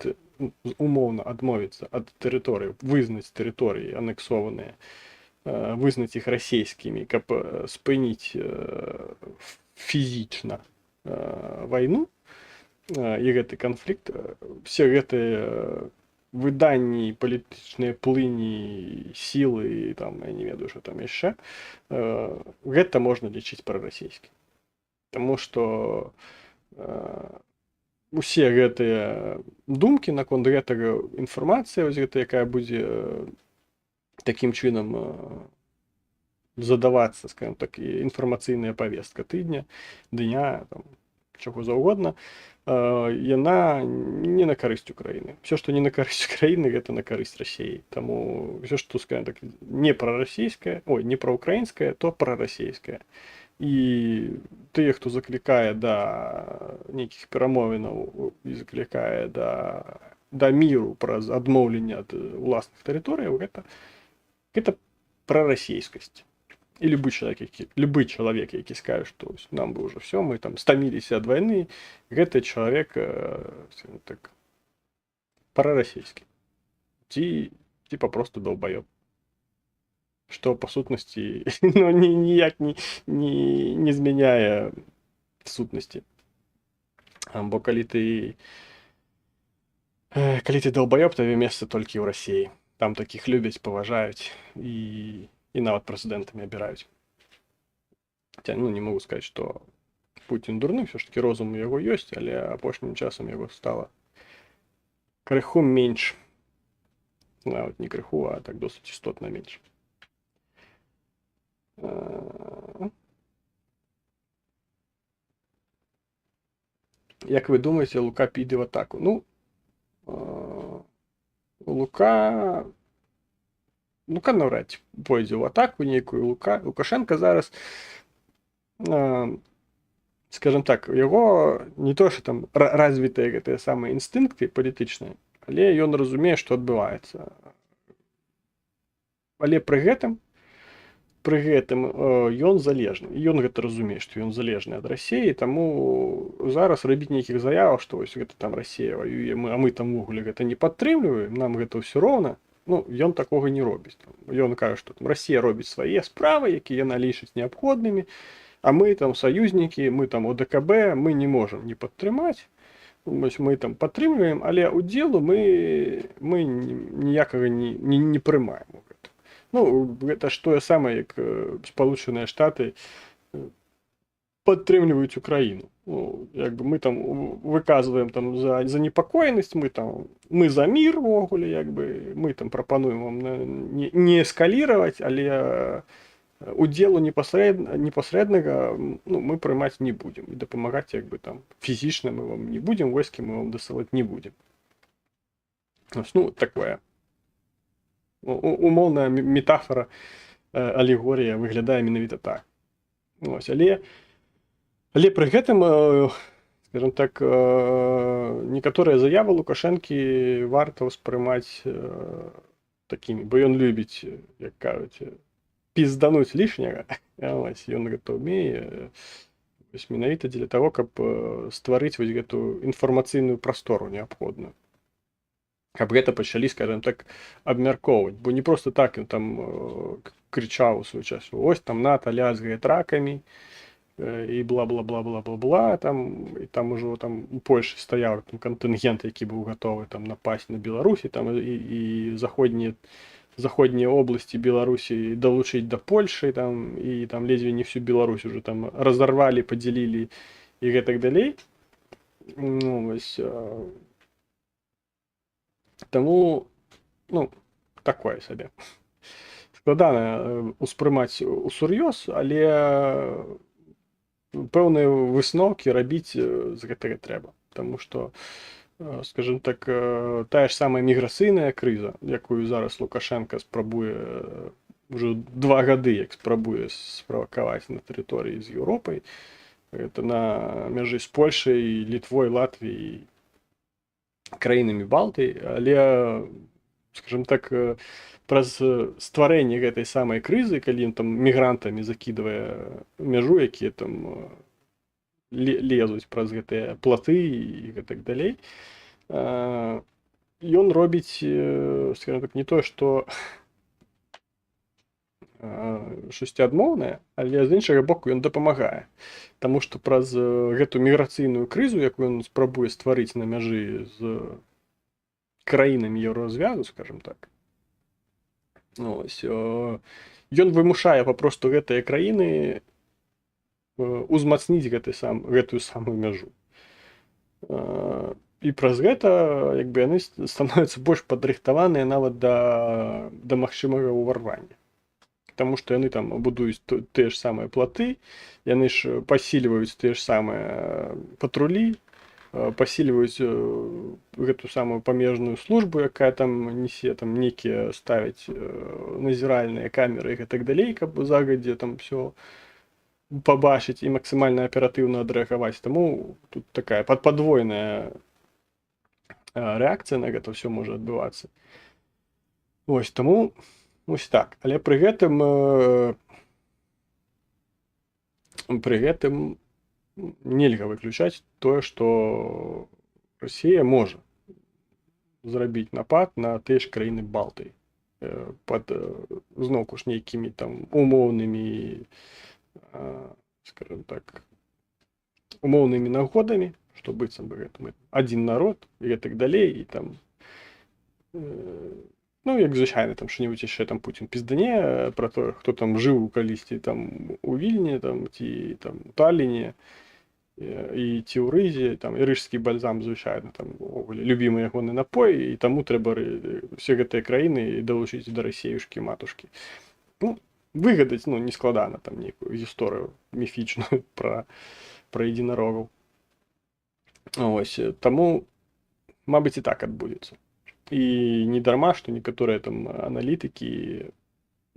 умоўна адмовіцца ад тэрыторыі, вызнаць тэрыторыі анексованыя, вызнаць іх расійскімі, каб спыніць фізічна вайну і гэты канфлікт, все гэтыя выданні, палітычныя плыні, сілы, там, я не ведаю, што там яшчэ, гэта можна лічыць прарасійскім. Таму што усе гэтыя думкі наконт гэтага, інфармацыя, ось гэта, якая будзе такім чынам задавацца, скажем так, інфармацыйная павестка тыдня, дня, там, чаго заўгодна, яна не на карысць Украіны. Все, што не на карысць Украіны, гэта на карысць Расіі. Таму все, што, скажем так, не прарасійскае, не праўкраінскае, то прарасійскае. І тыя, хто заклікае да нейкіх перамовінаў і заклікае да міру праз адмоўленне ад уласных тэрыторыяў, гэта прарасійскасць. І любы чалавек, які скажа, што нам бы ўжо все, мы там стаміліся ад вайны, гэты чалавек так прарасійскі ці папросту долбаёб. Што па сутнасці ну, ніяк не змяняе сутнасці. Бо калі ты долбаёб, табе месца толькі ў Расіі. Там такіх любяць, паважаюць і нават прэзідэнтамі абіраюць. Хаця, ну, не могу сказаць, што Пуцін дурны, все ж таки розум у яго ёсць, але апошнім часам яго стала крыху менш. Нават не крыху, а так досыць істотна менш. Як вы думаеце, Лука піде в атаку? Ну, Лука навряд ці пойдзе ў атаку нейкую. Лукашенко зараз, скажем так, у яго не то, што там развітыя гэтыя самыя інстынкты палітычныя, але ён разумее, што адбываецца. Але пры гэтым ён залежны. Ён гэта разумее, што ён залежны ад Расіі, таму зараз рабіць нейкіх заяваў, што вось гэта там Расія ваюе, а мы там увогуле гэта не падтрымліваем, нам гэта ўсё роўна. Ну, ён такога не робіць. Ён кажа, што там Расія робіць свае справы, якія яна лічыць неабходнымі, а мы там саюзнікі, мы там ОДКБ, мы не можам не падтрымаць. Вось мы там падтрымліваем, але удзелу мы ніякага не прымаем у гэта. Ну, гэта ж тое самае, як Сполучаныя Штаты падтрымліваюць Украіну. Ну, як бы мы там выказваем там за непакоенасць, мы за мір увогуле, як бы мы там прапануем вам не эскаліраваць, але удзелу непасрэднага ну, мы прымаць не будзем і дапамагаць як бы там фізічна мы вам не будзем, войскі мы вам дасылаць не будзем. Ну, такое. Умоўная метафора, алегорія выглядае менавіта так. Ось, але пры гэтым, скажем так, некаторыя заявы Лукашэнкі варта ўспрымаць такімі, бо ён любіць, як кажуць, піздануць лішняга. Ось, ён гэта ўмее менавіта дзеля таго, каб стварыць вось гэту інфармацыйную прастору неабходную. Каб гэта пачалі, скажем так, абмяркоўваць. Бо не проста так ён там крычаў у свой час, ось там НАТО лязгае тракамі і бла-бла-бла-бла-бла-бла, і там ужо там у Польшы стаяў там кантынгент, які быў гатовы там напасць на Беларусі, там і заходнія обласці Беларусі далучыць да Польшы, там і там ледзьве не всю Беларусь уже там разарвалі, падзялілі і гэтак далей. Ну, вось таму, ну, такое сабе. Складана ўспрымаць усур'ёз, але пэўныя высноўкі рабіць з гэтага трэба. Таму што, скажем так, тая ж самая міграцыйная крыза, якую зараз Лукашенко спрабуе ўжо 2 гады, як спрабуе справакаваць на тэрыторыі з Еўропай, гэта на мяжы з Польшай, Літвой, Латвіяй, краінамі Балты, але, скажем так, праз стварэнне гэтай самай крызы, калі ён там мігрантамі закідвае мяжу, якія там лезуць праз гэтыя платы і гэтак далей, ён робіць, скажем так, не тое, што штосьці адмоўнае, але з іншага боку ён дапамагае. Таму што праз гэту міграцыйную крызу, якую ён спрабуе стварыць на мяжы з краінамі еўразвязу, скажем так, ось, ён вымушае папросту гэтыя краіны узмацніць гэтую самую мяжу. І праз гэта як бы яны становяцца больш падрыхтаваныя нават да магчымага ўварвання. Таму што яны там будуюць тыя ж самыя платы, яны ж пасільваюць тыя ж самыя патрулі, пасільваюць гэту самую памежную службу, якая там несе, там нейкія ставяць назіральныя камеры і гэтак далей, каб загадзе там все пабачыць і максімальна аператыўна адрэагаваць. Таму тут такая падвойная рэакцыя на гэта ўсё можа адбывацца. Ось, таму ось так. Але пры гэтым Пры гэтым нельга выключаць тое, што Расія можа зрабіць напад на тыя ж краіны Балтыі пад зноўку ж нейкімі там умоўнымі, скажем так, умоўнымі нагодамі, што быццам бы гэта мы адзін народ і гэтак далей, і там ну, як звычайна, там што-небудзь яшчэ там Пуцін піздане пра тое, хто там жыў калісьці там у Вільні там ці там у Талліне і ці ў Рызе, там і рыжскі бальзам звычайна там увогуле любімы ягоны напой, і таму трэба ўсе гэтыя краіны далучыць да расеюшкі матушкі. Ну, выгадаць, ну, не складана там нейкую гісторыю міфічную пра едзінарогаў. Ось, таму, мабыць, і так адбудзецца. І не дарма, што некаторыя там аналітыкі,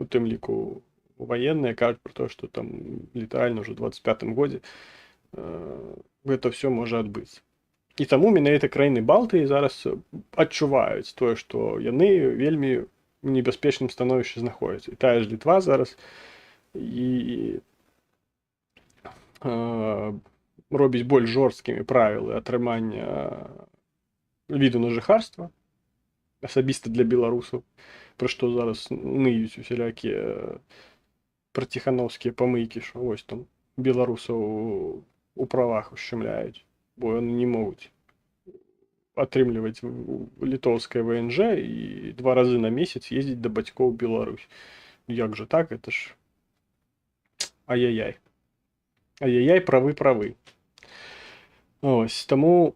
у тым ліку ваенныя, кажуць пра тое, што там літаральна ўжо ў 25-м годзе гэта ўсё можа адбыцца. І таму менавіта краіны Балтыі зараз адчуваюць тое, што яны вельмі у небяспечным становішчы знаходзяцца. І тая ж Літва зараз і робіць больш жорсткімі правілы атрымання віду на жыхарства, асабіста для беларусаў, пра што зараз ныюць усялякія праціханаўскія памыйкі, што вось там беларусаў у правах ушчымляюць, бо яны не могуць атрымліваць літоўскае ВНЖ і 2 разы на месяц ездзіць да бацькоў у Беларусь. Як жа так, это ж ай-яй-яй. Ай-яй-яй, правы. Ось, таму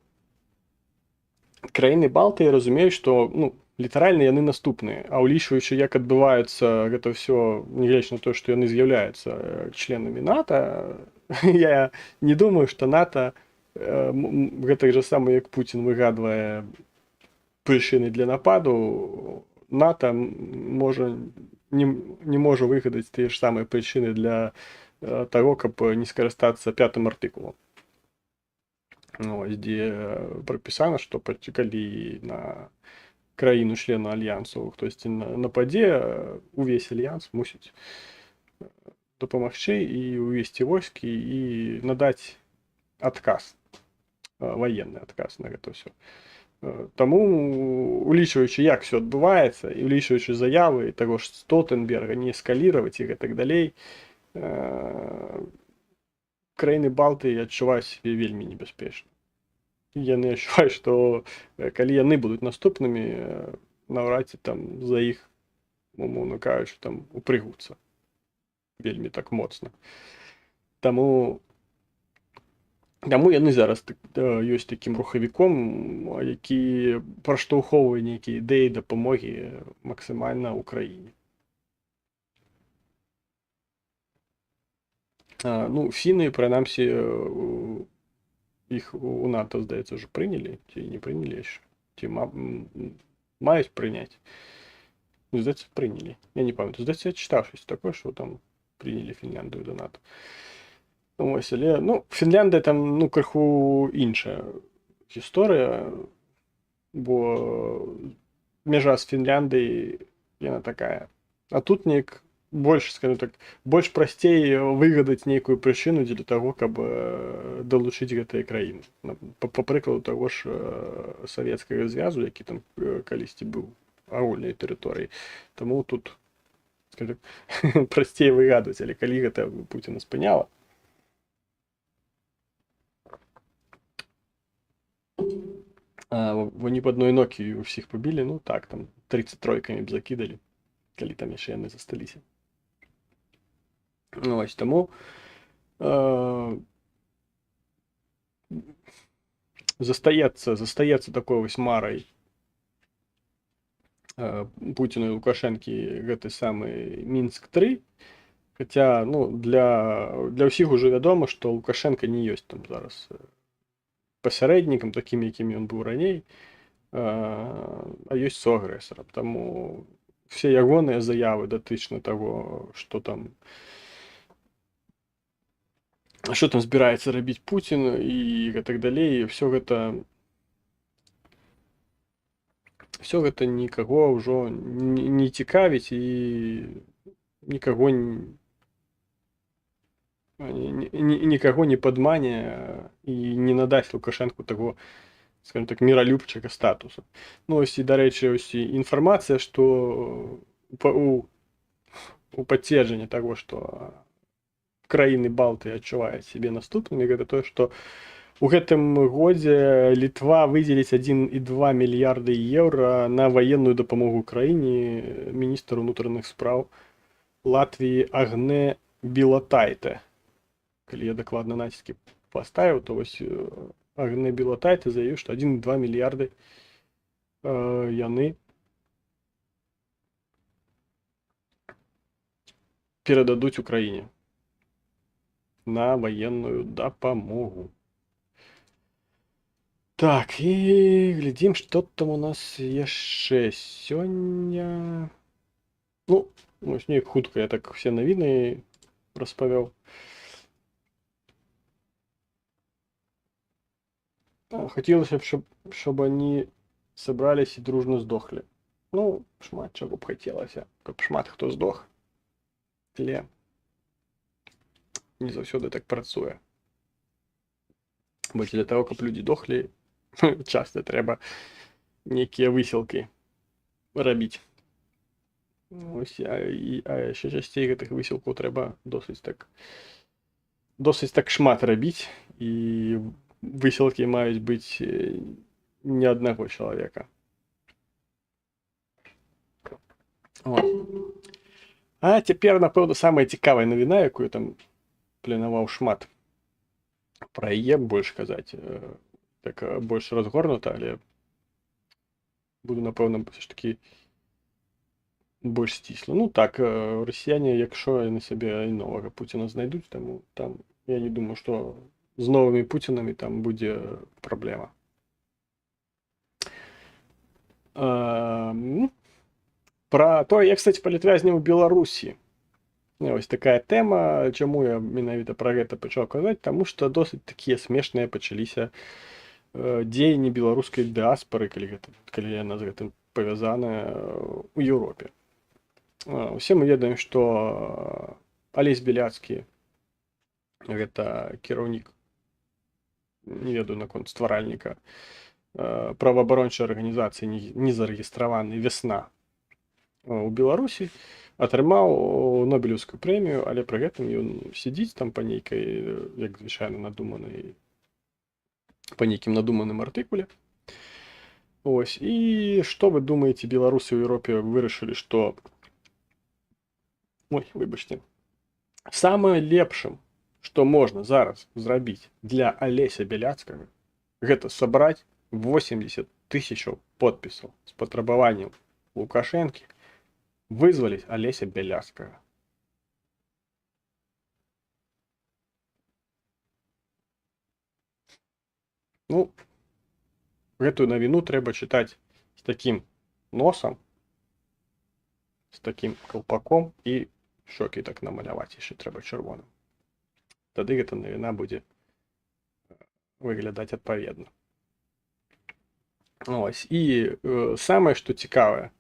краіны Балтыі разумеюць, што ну, літаральна яны наступныя, а ўлічваючы, як адбываецца гэта ўсё, нягледзячы на тое, што яны з'яўляюцца членамі НАТО, я не думаю, што НАТО гэтак жа сама, як Пуцін выгадвае прычыны для нападу, НАТО можа не можа выгадаць тыя ж самыя прычыны для таго, каб не скарыстацца 5-м артыкулам. Ось, дзе прапісана, што калі на краіну члена альянсу хтосьці нападзе, увесь альянс мусіць дапамагчы і ўвесці войскі і надаць адказ, ваенны адказ на гэта ўсё. Таму, улічваючы, як ўсё адбываецца, і улічваючы заявы таго ж Столтенберга не эскаліраваць і гэтак далей, краіны Балтыі адчуваюць сябе вельмі небяспечна. Яны адчуваюць, што калі яны будуць наступнымі, наўрад ці там за іх, умоўна кажучы, там упрыгуцца вельмі так моцна. Таму яны зараз ёсць такім рухавіком, які праштаўхоўвае нейкія ідэі дапамогі максімальна ўкраіне. Ну, фіны, прынамсі, іх у НАТО, здаецца, ўжо прынялі, ці не прынялі яшчэ, ці маюць прыняць. Здаецца, прынялі. Я не памятаю, здаецца, я чытаў щось такое, што там прынялі Фінляндыю да НАТО. Ось, але, ну, Фінляндыя там, ну, крыху іншая гісторыя, бо мяжа з Фінляндыяй, яна такая. А тут неяк больш, скажем так, больш прасцей выгадаць нейкую прычыну дзеля таго, каб далучыць гэтыя краіны. Па прыкладу таго ж Савецкага звязу, які там калісьці быў агульнай тэрыторыі. Таму тут, скажем, прасцей выгадваць, але калі гэта Пуціна спыняла, вони б адной Нокіі ўсіх пабілі, ну так, там 33-камі б закідалі, калі там яшчэ яны засталіся. Ось, таму застаецца такой вось марай Пуціну і Лукашэнкі гэты самы Мінск-3, хаця, ну, для ўсіх ужо вядома, што Лукашенка не ёсць там зараз пасярэднікам, такім, якім ён быў раней, а ёсць суагрэсарам. Таму все ягоныя заявы датычна таго, што там збіраецца рабіць Пуцін і гэтак далей, все гэта нікаго ўжо не цікавіць і нікаго Нікаго не падмане і не надасць Лукашэнку таго, скажем так, міралюбчага статусу. Ну, ось і, дарэчы, ось і інфармацыя, што у пацверджанне таго, што краіны Балты адчуваюць сябе наступнымі, гэта тое, што у гэтым годзе Літва выдзеліць 1,2 мільярды еўра на ваенную дапамогу краіне. Міністр унутраных спраў Латвіі Агне Білотайте. Калі я дакладна націкі паставіў, то вось Агне Білотайте заявіў, што 1,2 мільярды яны перададуць Украіне на ваенную дапамогу. Так, і глядзім, што там у нас яшчэ сёння. Ну, ось неяк хутка я так все навіны распавёў. Хацелася б, щоб они собрались і дружно здохлі. Ну, шмат чаго б хацелася, каб шмат хто здох. Але не заўсёды так працуе. Бо для того, каб людзі дохлі, часто трэба нейкія высілкі рабіць. Ось, а яшчэ часцей гэтых высілкаў трэба досыць так шмат рабіць, і высілкі маюць быць не аднаго чалавека. А цяпер, напэўна, самая цікавая навіна, якую там планаваў шмат пра яе больш казаць, так больш разгорнута, але буду, напэўна, все ж таки больш сцісла. Ну так, расіяне, якщо на сябе і новага Пуціна знайдуць, таму там я не думаю, што з новымі Пуцінамі там будзе праблема. Пра тое, як стаць палітвязням у Беларусі. Ось такая тэма. Чаму я менавіта пра гэта пачаў казаць? Таму што досыць такія смешныя пачаліся дзеянні беларускай дыаспары, калі яна з гэтым павязаная у Еўропе. Усе мы ведаем, што Алесь Беляцкі, гэта кіраўнік, не ведаю наконт стваральніка праваабарончай арганізацыі незарэгістраваны «Вясна» у Беларусі, атрымаў Нобелеўскую прэмію, але пры гэтым ён сядзіць там па нейкай, як звычайна, па нейкім надуманым артыкуле. Ось, і што вы думаеце, беларусы ў Еўропе вырашылі, што самае лепшым, што можна зараз зрабіць для Алеся Беляцкага, гэта сабраць 80 000 подпісаў з патрабаваннем Лукашэнкі вызваліць Алеся Беляцкага. Ну, гэтую навіну трэба чытаць з такім носам, з такім калпаком, і шокі так намаляваць яшчэ трэба чырвоным. Тады гэта навіна будзе выглядаць адпаведна. Ось, і самае, што цікавае,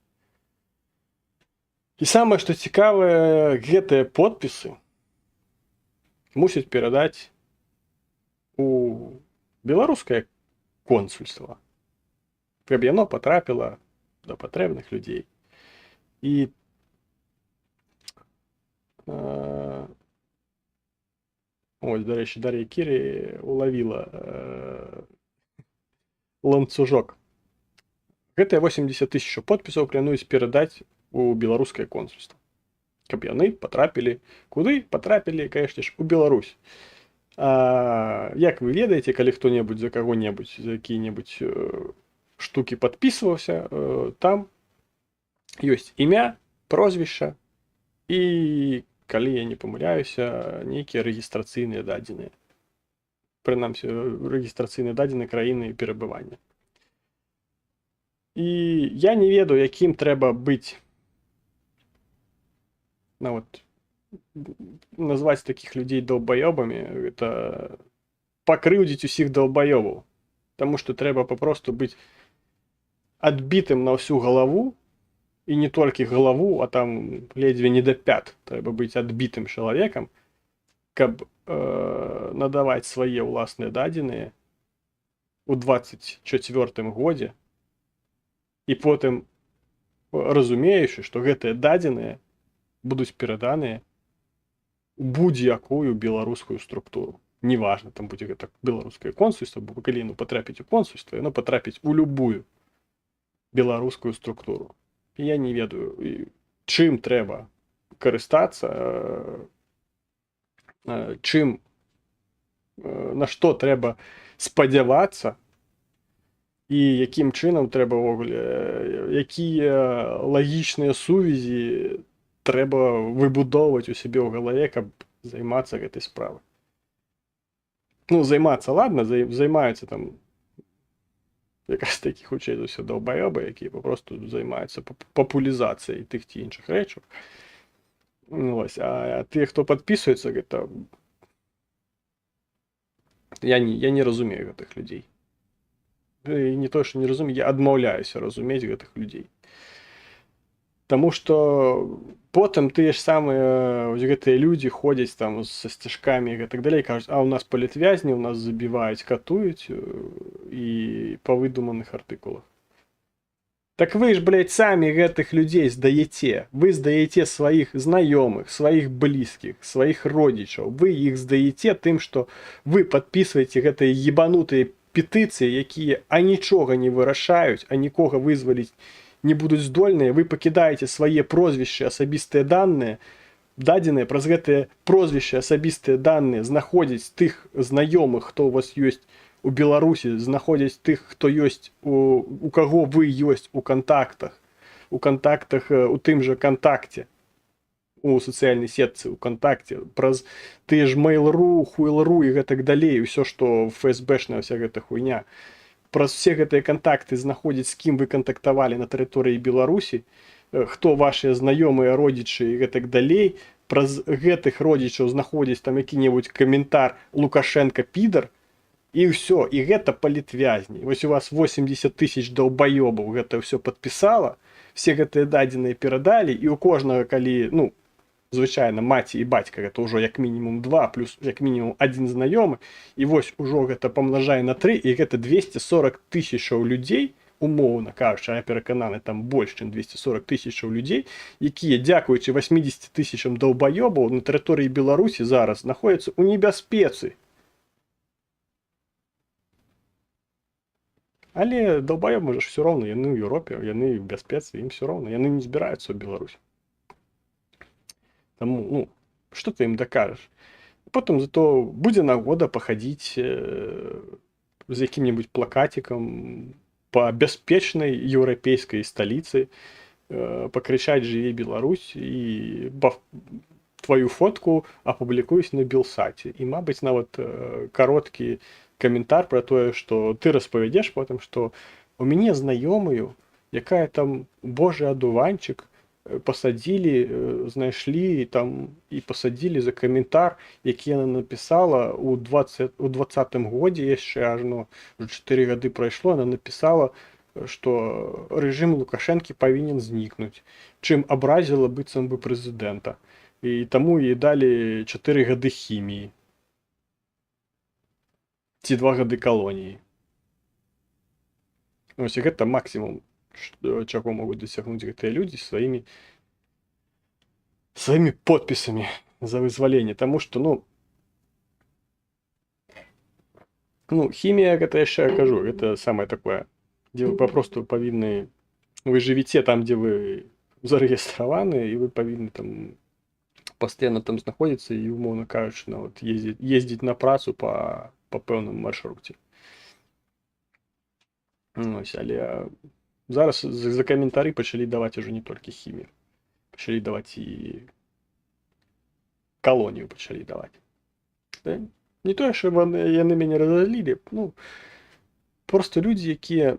гэтыя подпісы мусяць перадаць у беларускае консульства, каб яно патрапіла да патрэбных людзей. І ось, дарэчы, Дар'я Кірі улавіла ланцужок. Гэтыя 80 000 подпісаў плануюць перадаць у беларускае консульства, каб яны патрапілі куды? Патрапілі, канешне ж, у Беларусь. Як вы ведаеце, калі хто-небудзь за каго-небудзь, за якія-небудзь штукі падпісваўся, там ёсць імя, прозвішча і, калі я не памыляюся, нейкія рэгістрацыйныя дадзеныя. Прынамсі, рэгістрацыйныя дадзеныя краіны перабывання. І я не ведаю, якім трэба быць, назваць такіх людзей долбаёбамі, гэта пакрыўдзіць усіх долбаёбаў. Таму што трэба папросту быць адбітым на ўсю галаву, і не толькі галаву, а там ледзьве не да пят. Трэба быць адбітым чалавекам, каб надаваць свае ўласныя дадзеныя у 24 годзе і потым разумеючы, што гэтыя дадзеныя будуць пераданыя у будь-якую беларускую структуру. Неважна, там будзе гэта беларускае консульства, бо калі яно патрапіць у консульства, яно патрапіць у любую беларускую структуру. І я не ведаю, чым трэба карыстацца, чым, на што трэба спадзявацца, і якім чынам трэба ўвогуле, якія лагічныя сувязі трэба выбудоўваць у сябе ў галаве, каб займацца гэтай справай. Ну, займацца, ладно, займаюцца там якраз такі хутчэй за ўсё даўбаёбы, якія папросту займаюцца папулярызацыяй тых ці іншых рэчаў. Вось, а тыя, хто падпісваецца, гэта я не разумею гэтых людзей. І не то, што не разумею, я адмаўляюся разумець гэтых людзей. Таму што потым тыя ж самыя гэтыя людзі ходзяць там са сцяжкамі і гэтак далей, кажуць, а ў нас палітвязні, у нас забіваюць, катуюць і па выдуманых артыкулах. Так вы ж, блядь, самі гэтых людзей здаеце. Вы здаеце сваіх знаёмых, сваіх блізкіх, сваіх родзічаў. Вы іх здаеце тым, што вы падпісваеце гэтыя ебанутыя петыцыі, якія анічога не вырашаюць, а нікога вызваліць не будуць здольныя. Вы пакідаеце свае прозвішчы, асабістыя даныя, дадзеныя праз гэтыя прозвішчы, асабістыя даныя знаходзяць тых знаёмых, хто у вас ёсць у Беларусі, знаходзяць тых, хто ёсць у каго вы ёсць у кантактах, у тым жа кантакце, у сацыяльнай сетцы, у кантакце, праз тыя ж Mail.ru, Хуйл.ру і гэтак далей, усё, што ФСБшная вся гэта хуйня. Праз все гэтыя кантакты знаходзіць, з кім вы кантактавалі на тэрыторыі Беларусі, хто вашыя знаёмыя, родзічы і гэтак далей, праз гэтых родзічаў знаходзіць там які-небудзь каментар Лукашенко підар, і ўсё, і гэта палітвязні. Вось у вас 80 000 даўбаёбаў гэта ўсё падпісала, все гэтыя дадзеныя перадалі, і у кожнага, калі, ну, звычайна, маці і бацька, гэта ўжо як мінімум 2, плюс як мінімум 1 знаёмы, і вось ужо гэта памнажае на 3, і гэта 240 000 людзей, умоўна кажучы, я перакананы, там больш, чым 240 000 людзей, якія, дзякуючы 80 000 даўбаёбаў на тэрыторыі Беларусі зараз знаходзяцца ў небяспецы. Але даўбаёбы ж все роўна, яны ў Еўропе, яны ў бяспецы, ім все роўна, яны не збіраюцца ў Беларусь. Таму, ну, што ты ім дакажаш? Потым зато будзе нагода пахадзіць з якім-небудзь плакацікам па бяспечнай еўрапейскай сталіцы, пакрычаць «Жыве Беларусь» і твою фотку апублікуюць на Белсаце. І, мабыць, нават кароткі каментар пра тое, што ты распавядзеш потым, што у мяне знаёмую, якая там божы адуванчык, пасадзілі, знайшлі там і пасадзілі за каментар, які яна напісала ў 2020 годзе, яшчэ ажно 4 гады прайшло, яна напісала, што рэжым Лукашэнкі павінен знікнуць, чым абразіла быццам бы прэзідэнта. І таму ёй далі 4 гады хіміі. Ці 2 гады калоніі. Вось і гэта максімум, чаго могуць дасягнуць гэтыя людзі сваімі подпісамі за вызваленне. Таму што, ну, хімія, гэта яшчэ я кажу, гэта самае такое, дзе вы папросту павінны, вы жывіце там, дзе вы зарэгістраваны, і вы павінны там пастаянна там знаходзіцца і, умоўна кажучы, нават ездзіць на працу па пэўным маршруце. Ось, але зараз за каментары пачалі даваць ужо не толькі хімію. Пачалі даваць і калонію пачалі даваць. Не тое, што яны мяне разазлілі, ну, проста людзі, якія...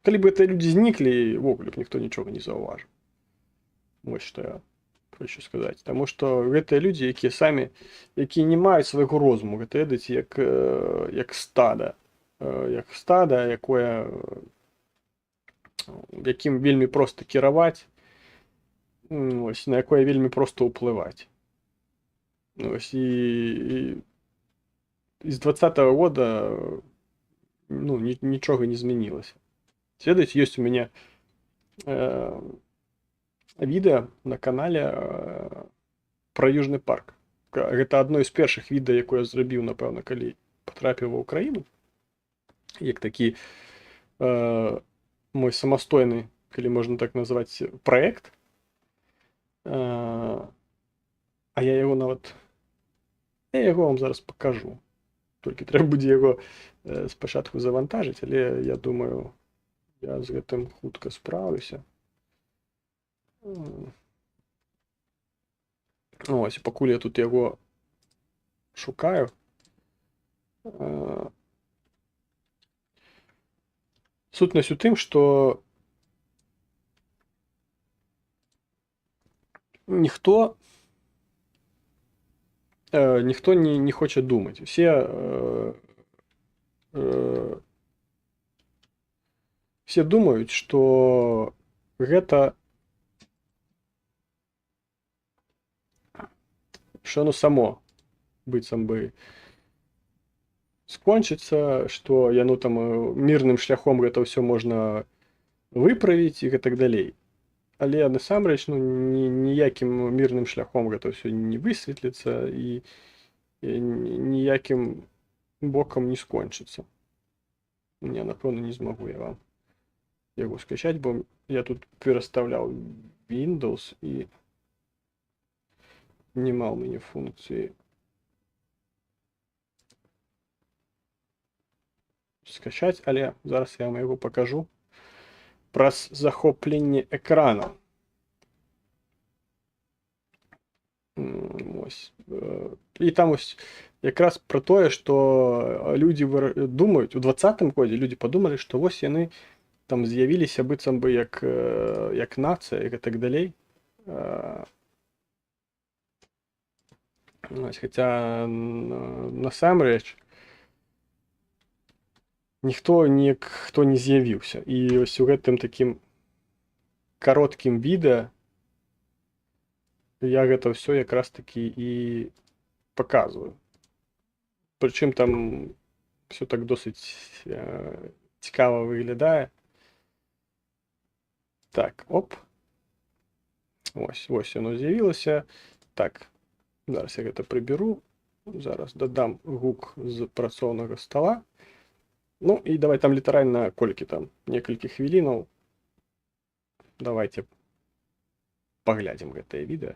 Калі б гэтыя людзі зніклі, вогуле б ніхто нічога не заўважыў. Вось што я хочу сказаць. Таму што гэтыя людзі, якія самі, якія не маюць свайго розуму, гэта ведаць як стада. Як стада, якое, якім вельмі проста кіраваць. Ось, на якое вельмі проста ўплываць. Ось, і з 20-го года ну, нічога не змянілася. Ведаеце, ёсць у мяне відэа на канале пра Южны парк. Гэта адно з першых відэа, якое я зрабіў, напэўна, калі патрапіў ва ўкраіну. Як такі мой самастойны, калі можна так назваць, праект. А я яго нават... Я яго вам зараз пакажу. Толькі трэба будзе яго спачатку завантажыць, але я думаю, я з гэтым хутка спраўлюся. Ось, пакуль я тут яго шукаю. Сутнасць у тым, што ніхто не хоча думаць. Все думаюць, што гэта што оно само быццам бы скончыцца, што яно там мірным шляхом гэта ўсё можна выправіць і гэтак далей. Але насамрэч, ну, ніякім мірным шляхом гэта ўсё не высветліцца і ніякім бокам не скончыцца. Я, напэўна, не змагу я вам яго скачаць, бо я тут перастаўляў Windows і нема ў мяне функцыі скачаць, але зараз я вам яго пакажу праз захопленне экрана. Ось. І там ось якраз пра тое, што людзі думаюць, у 20-м годзе людзі падумалі, што вось яны там з'явіліся быццам бы як нацыя і гэтак далей. Хаця насамрэч ніхто не з'явіўся. І ось у гэтым такім кароткім відэа я гэта ўсё якраз такі і паказваю. Прычым там все так досыць цікава выглядае. Так, оп. Ось яно з'явілася. Так, зараз я гэта прыберу. Зараз дадам гук з працоўнага стола. Ну, і давай там літаральна колькі там, некалькі хвілінаў. Давайте паглядзім гэтае відэа.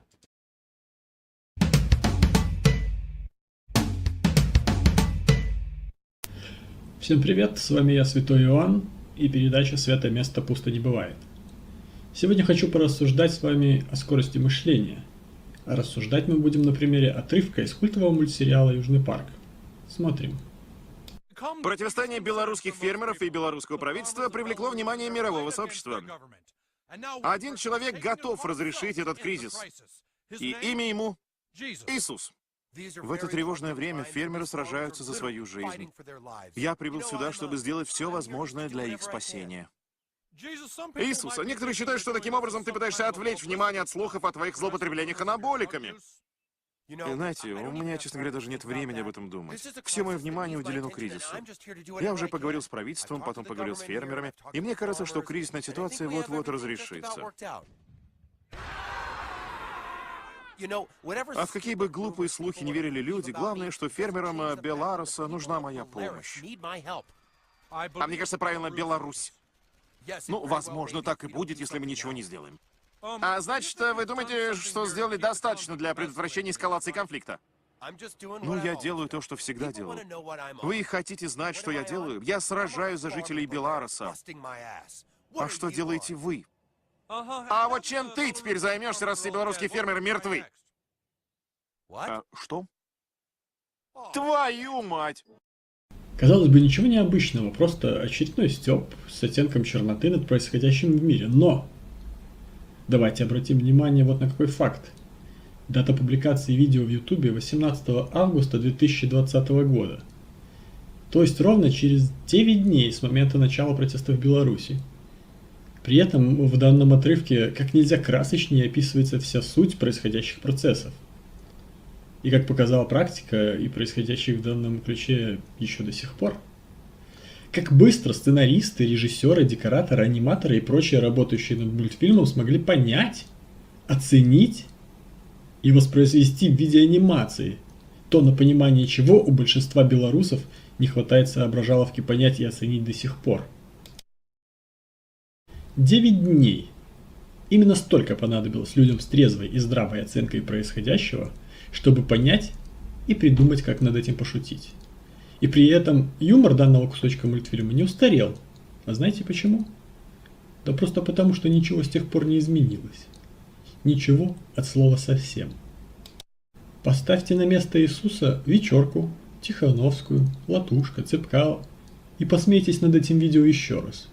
Всем привет, с вами я, Святой Иоанн, и передача «Святое место пусто не бывает». Сегодня хочу порассуждать с вами о скорости мышления. А рассуждать мы будем на примере отрывка из культового мультсериала «Южный парк». Смотрим. Противостояние белорусских фермеров и белорусского правительства привлекло внимание мирового сообщества. Один человек готов разрешить этот кризис. И имя ему — Иисус. В это тревожное время фермеры сражаются за свою жизнь. Я прибыл сюда, чтобы сделать все возможное для их спасения. Иисус, а некоторые считают, что таким образом ты пытаешься отвлечь внимание от слухов о твоих злоупотреблениях анаболиками. Знаете, у меня, честно говоря, даже нет времени об этом думать. Все мое внимание уделено кризису. Я уже поговорил с правительством, потом поговорил с фермерами, и мне кажется, что кризисная ситуация вот-вот разрешится. А в какие бы глупые слухи не верили люди, главное, что фермерам Беларуса нужна моя помощь. А мне кажется, правильно, Беларусь. Ну, возможно, так и будет, если мы ничего не сделаем. А значит, вы думаете, что сделали достаточно для предотвращения эскалации конфликта? Ну, я делаю то, что всегда делал. Вы хотите знать, что я делаю? Я сражаюсь за жителей Беларуса. А что делаете вы? А вот чем ты теперь займешься, раз все белорусские фермеры мертвы? Что? Твою мать! Казалось бы, ничего необычного, просто очередной стёб с оттенком черноты над происходящим в мире. Но давайте обратим внимание вот на какой факт. Дата публикации видео в YouTube 18 августа 2020 года. То есть ровно через 9 дней с момента начала протестов в Беларуси. При этом в данном отрывке как нельзя красочнее описывается вся суть происходящих процессов. И как показала практика, и происходящих в данном ключе еще до сих пор. Как быстро сценаристы, режиссеры, декораторы, аниматоры и прочие работающие над мультфильмом смогли понять, оценить и воспроизвести в виде анимации то, на понимание чего у большинства белорусов не хватает соображаловки понять и оценить до сих пор. 9 дней. Именно столько понадобилось людям с трезвой и здравой оценкой происходящего, чтобы понять и придумать, как над этим пошутить. И при этом юмор данного кусочка мультфильма не устарел. А знаете почему? Да просто потому, что ничего с тех пор не изменилось. Ничего от слова совсем. Поставьте на место Иисуса Вечерку, Тихановскую, Латушка, Цепкало и посмейтесь над этим видео еще раз.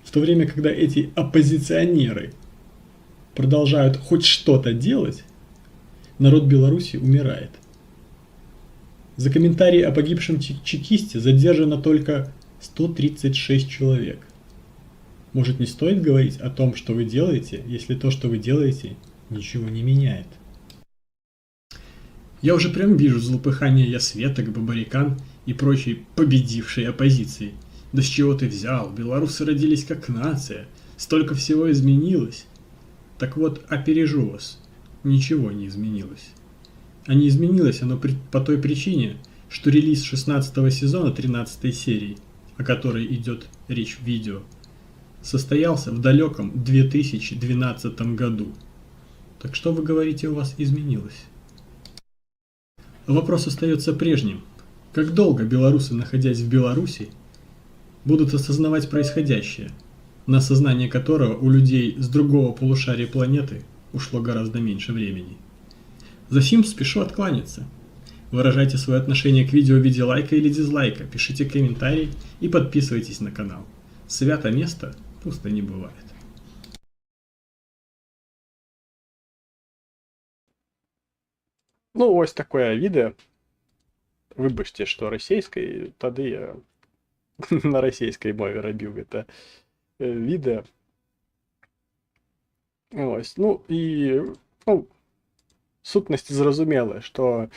В то время, когда эти оппозиционеры продолжают хоть что-то делать, народ Беларуси умирает. За комментарии о погибшем чекисте задержано только 136 человек. Может, не стоит говорить о том, что вы делаете, если то, что вы делаете, ничего не меняет? Я уже прям вижу злопыхание ясветок, бабарикан и прочей победившей оппозиции. Да с чего ты взял? Белорусы родились как нация. Столько всего изменилось. Так вот, опережу вас. Ничего не изменилось. А не изменилось оно по той причине, что релиз 16 сезона 13 серии, о которой идет речь в видео, состоялся в далеком 2012 году. Так что вы говорите, у вас изменилось? Вопрос остается прежним. Как долго белорусы, находясь в Беларуси, будут осознавать происходящее, на осознание которого у людей с другого полушария планеты ушло гораздо меньше времени? Засим спешу откланяться. Выражайте свое отношение к видео в виде лайка или дизлайка, пишите комментарий и подписывайтесь на канал. Свято место пусто не бывает. Ну, ось такое відео. Вибачте, що російською, тоді я на російській мові робив це відео. Ось, ну, і, ну, сутнасць зразумела, што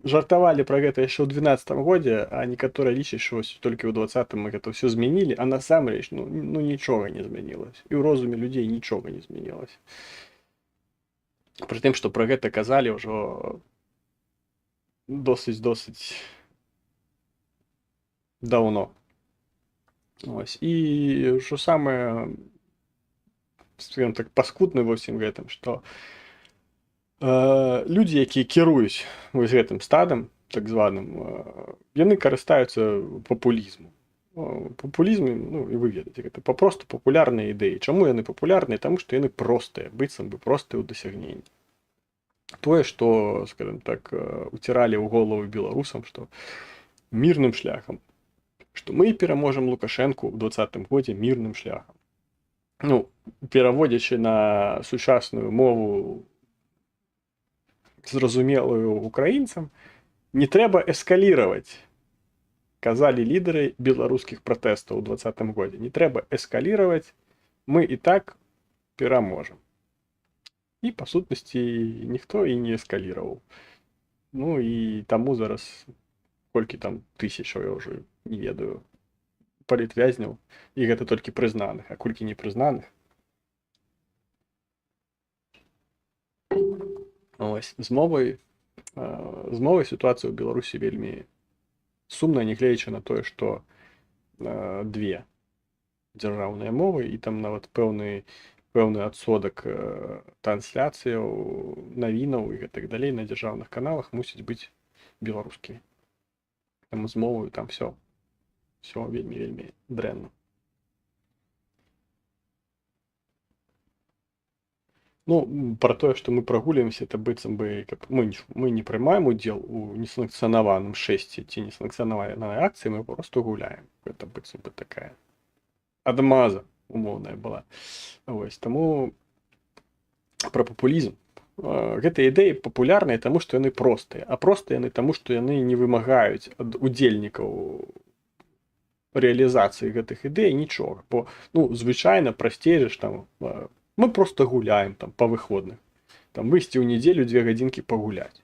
жартавалі пра гэта яшчэ ў 12-м годзе, а некаторыя лічаць, што вось толькі ў 20-м мы гэта ўсё змянілі, а насамрэч, ну нічога не змянілася. І ў розуме людзей нічога не змянілася. Пры тым, што пра гэта казалі ўжо досыць даўно. Ось. І што самае, скажем так, паскуднае ва ўсім гэтым, што людзі, якія кіруюць вось гэтым стадам, так званым, яны карыстаюцца папулізмом. Папулізм, ну, і вы ведаеце, гэта папросту папулярныя ідэі. Чаму яны папулярныя? Таму што яны простыя, быццам бы простыя ў дасягненні. Тое, што, скажем так, уціралі ў голову беларусам, што мірным шляхам, што мы пераможам Лукашэнку ў 20-м годзе мірным шляхам. Ну, пераводзячы на сучасную мову, зразумелую украінцам, не трэба эскаліраваць, казалі лідары беларускіх пратэстаў у 20-м годзе. Не трэба эскаліраваць, мы і так пераможам. І, па сутнасці, ніхто і не эскаліраваў. Ну, і таму зараз, колькі там тысячаў, я ўжо не ведаю, палітвязняў, і гэта толькі прызнаных, а колькі непрызнаных. Ось, з мовай сітуацыя ў Беларусі вельмі сумная, нягледзячы на тое, што две дзяржаўныя мовы, і там нават пэўны адсотак трансляцыяў, навінаў і гэтак далей на дзяржаўных каналах мусіць быць беларускімі. Таму з моваю там все вельмі дрэнна. Ну, пра тое, што мы прагулюемся, это быццам бы мы не прымаем удзел у несанкцыянаваным шэсці ці несанкцыянаванай акцыі, мы просто гуляем. Гэта быццам бы такая адмаза умоўная была. Вось, таму пра папулізм. Гэтыя ідэі папулярныя таму, што яны простыя, а простыя яны таму, што яны не вымагаюць ад удзельнікаў рэалізацыі гэтых ідэй нічога. Бо ну звычайна прасцей же ж там мы просто гуляем там па выходных. Там выйсці ў нядзелю 2 гадзінкі пагуляць.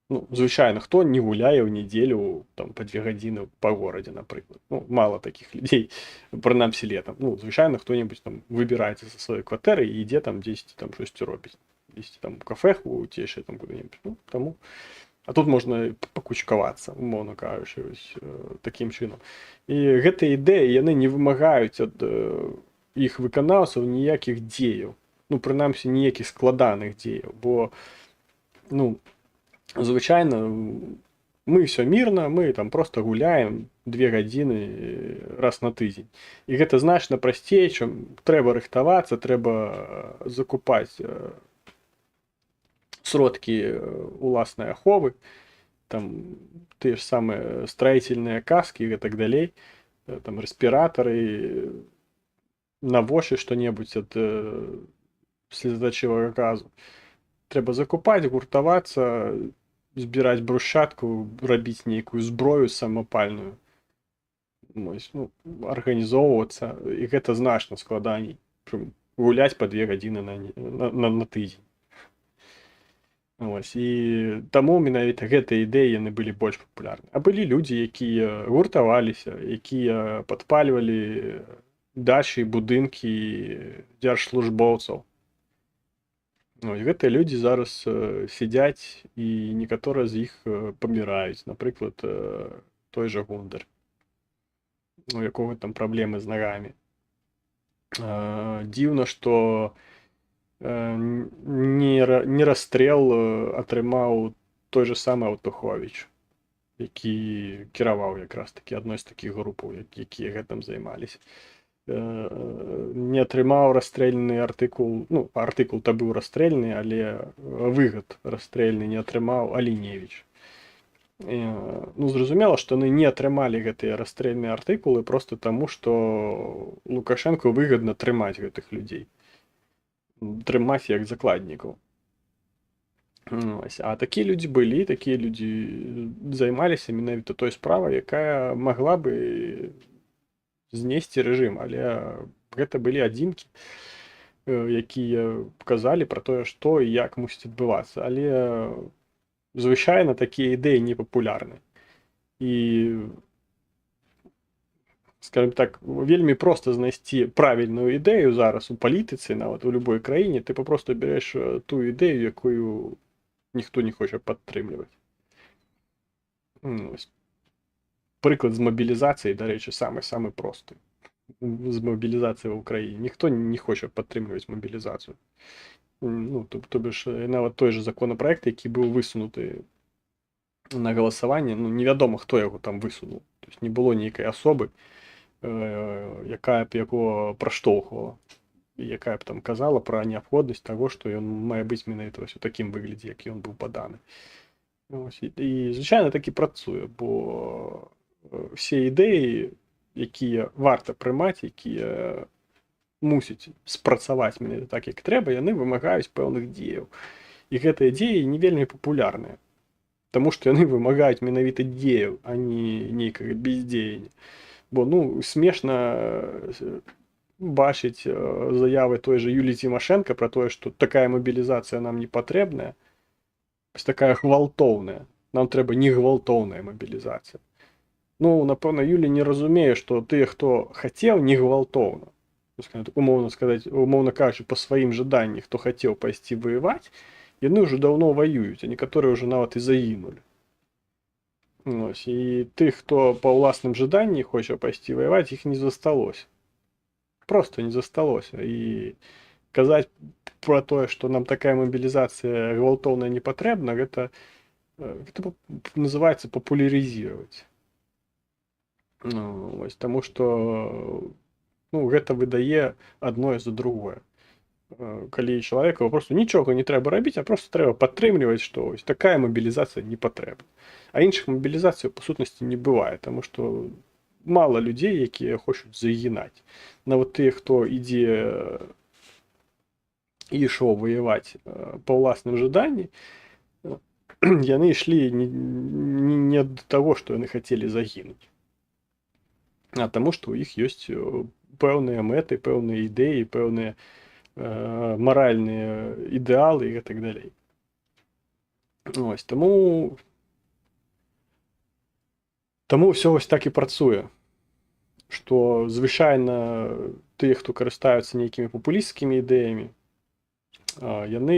Ну, звычайна, хто не гуляе ў нядзелю там па 2 гадзіны па горадзе, напрыклад. Ну, мала такіх людзей, прынамсі летам. Ну, звычайна, хто-небудзь там выбіраецца са сваёй кватэры і ідзе там дзесьці там штосьці робіць. Дзесьці там у кафэху ці яшчэ там куды-небудзь. Ну, таму. А тут можна пакучкавацца, умоўна кажучы, такім чынам. І гэтыя ідэі, яны не вымагаюць ад іх выканаўцаў ніякіх дзеяў. Ну, прынамсі, ніякіх складаных дзеяў, бо, ну, звычайна, мы ўсё мірна, мы там просто гуляем 2 гадзіны раз на тыдзень. І гэта значна прасцей, чым трэба рыхтавацца, трэба закупаць сродкі уласнай аховы, там тыя ж самыя строительныя каскі і так далей, там рэспіратары, на вочы што-небудзь ад слезатачывага газу. Трэба закупаць, гуртавацца, збіраць брусчатку, рабіць нейкую зброю самапальную, ну, арганізоўвацца, і гэта значна складаней, чым гуляць па 2 гадзіны на тыдзень. Ось, і таму менавіта гэтыя ідэі яны былі больш папулярны. А былі людзі, якія гуртаваліся, якія падпальвалі дачы, будынкі дзяржслужбоўцаў. Ось, гэтыя людзі зараз сядзяць, і некаторыя з іх паміраюць. Напрыклад, той жа Гундар, у якога там праблемы з нагамі. Дзіўна, што не расстрел атрымаў той же самы Аўтуховіч, які кіраваў якраз такі адной з такіх групаў, якія гэтым займаліся. Не атрымаў расстрельны артыкул, ну, артыкул то быў расстрельны, але выгад расстрельны не атрымаў Аліневіч. Ну, зразумела, што яны не атрымалі гэтыя расстрельныя артыкулы проста таму, што Лукашэнку выгадна трымаць гэтых людзей. Трымаць як закладнікаў. А такія людзі былі, такія людзі займаліся менавіта той справай, якая магла бы знесці рэжым, але гэта былі адзінкі, якія казалі пра тое, што і як мусіць адбывацца. Але звычайна такія ідэі не папулярны. І скажем так, вельмі проста знайсці правільную ідэю зараз у палітыцы, нават у любой краіне, ты папросту бярэш тую ідэю, якую ніхто не хоча падтрымліваць. Прыклад з мабілізацыяй, дарэчы, самы просты. З мабілізацыяй ва ўкраіне. Ніхто не хоча падтрымліваць мабілізацыю. Ну, то бишь, нават той же законопроект, які быў высунуты на галасаванне, ну, невядома, хто яго там высунуў. То есть не было нейкай асобы, якая б яго праштоўхвала, якая б там казала пра неабходнасць таго, што ён мае быць менавіта вось у такім выглядзе, які ён быў паданы. І звычайна такі працуе, бо все ідэі, якія варта прымаць, якія мусяць спрацаваць менавіта так, як трэба, яны вымагаюць пэўных дзеяў. І гэтыя дзеі не вельмі папулярныя, таму што яны вымагаюць менавіта дзеяў, а не нейкага бездзеяння. Бо, ну, смешна бачыць заявы той же Юліі Цімашэнка пра тое, што такая мабілізацыя нам не патрэбная, такая гвалтоўная. Нам трэба не гвалтоўная мабілізацыя. Ну, напэўна, Юлі не разумее, што тыя, хто хацеў, не гвалтоўна. Умоўна кажучы, па сваім жаданні, хто хацеў пайсці ваяваць, яны ўжо даўно ваююць, а некаторыя ўжо нават і загінулі. Ось, і тых, хто па ўласным жаданні хоча пайсці ваяваць, іх не засталося. Просто не засталося. І казаць пра тое, што нам такая мабілізацыя гвалтоўная не патрэбна, гэта называецца папулярызіраваць. Ось, таму што гэта выдае адно за другое. Калі чалавеку просто нічога не трэба рабіць, а просто трэба падтрымліваць, што ось такая мабілізацыя не патрэбна. А іншых мабілізацый па сутнасці не бывае, таму што мала людзей, якія хочуць загінаць. Нават тыя, хто ідзе і ішоў ваяваць па ўласным жаданні, яны ішлі не ад таго, што яны хацелі загінуць. а таму што ў іх ёсць пэўныя мэты, пэўныя ідэі, пэўныя маральныя ідэалы і гэтак далей. Ось, таму ўсё вось так і працуе, што звычайна тыя, хто карыстаюцца нейкімі папулісцкімі ідэямі, яны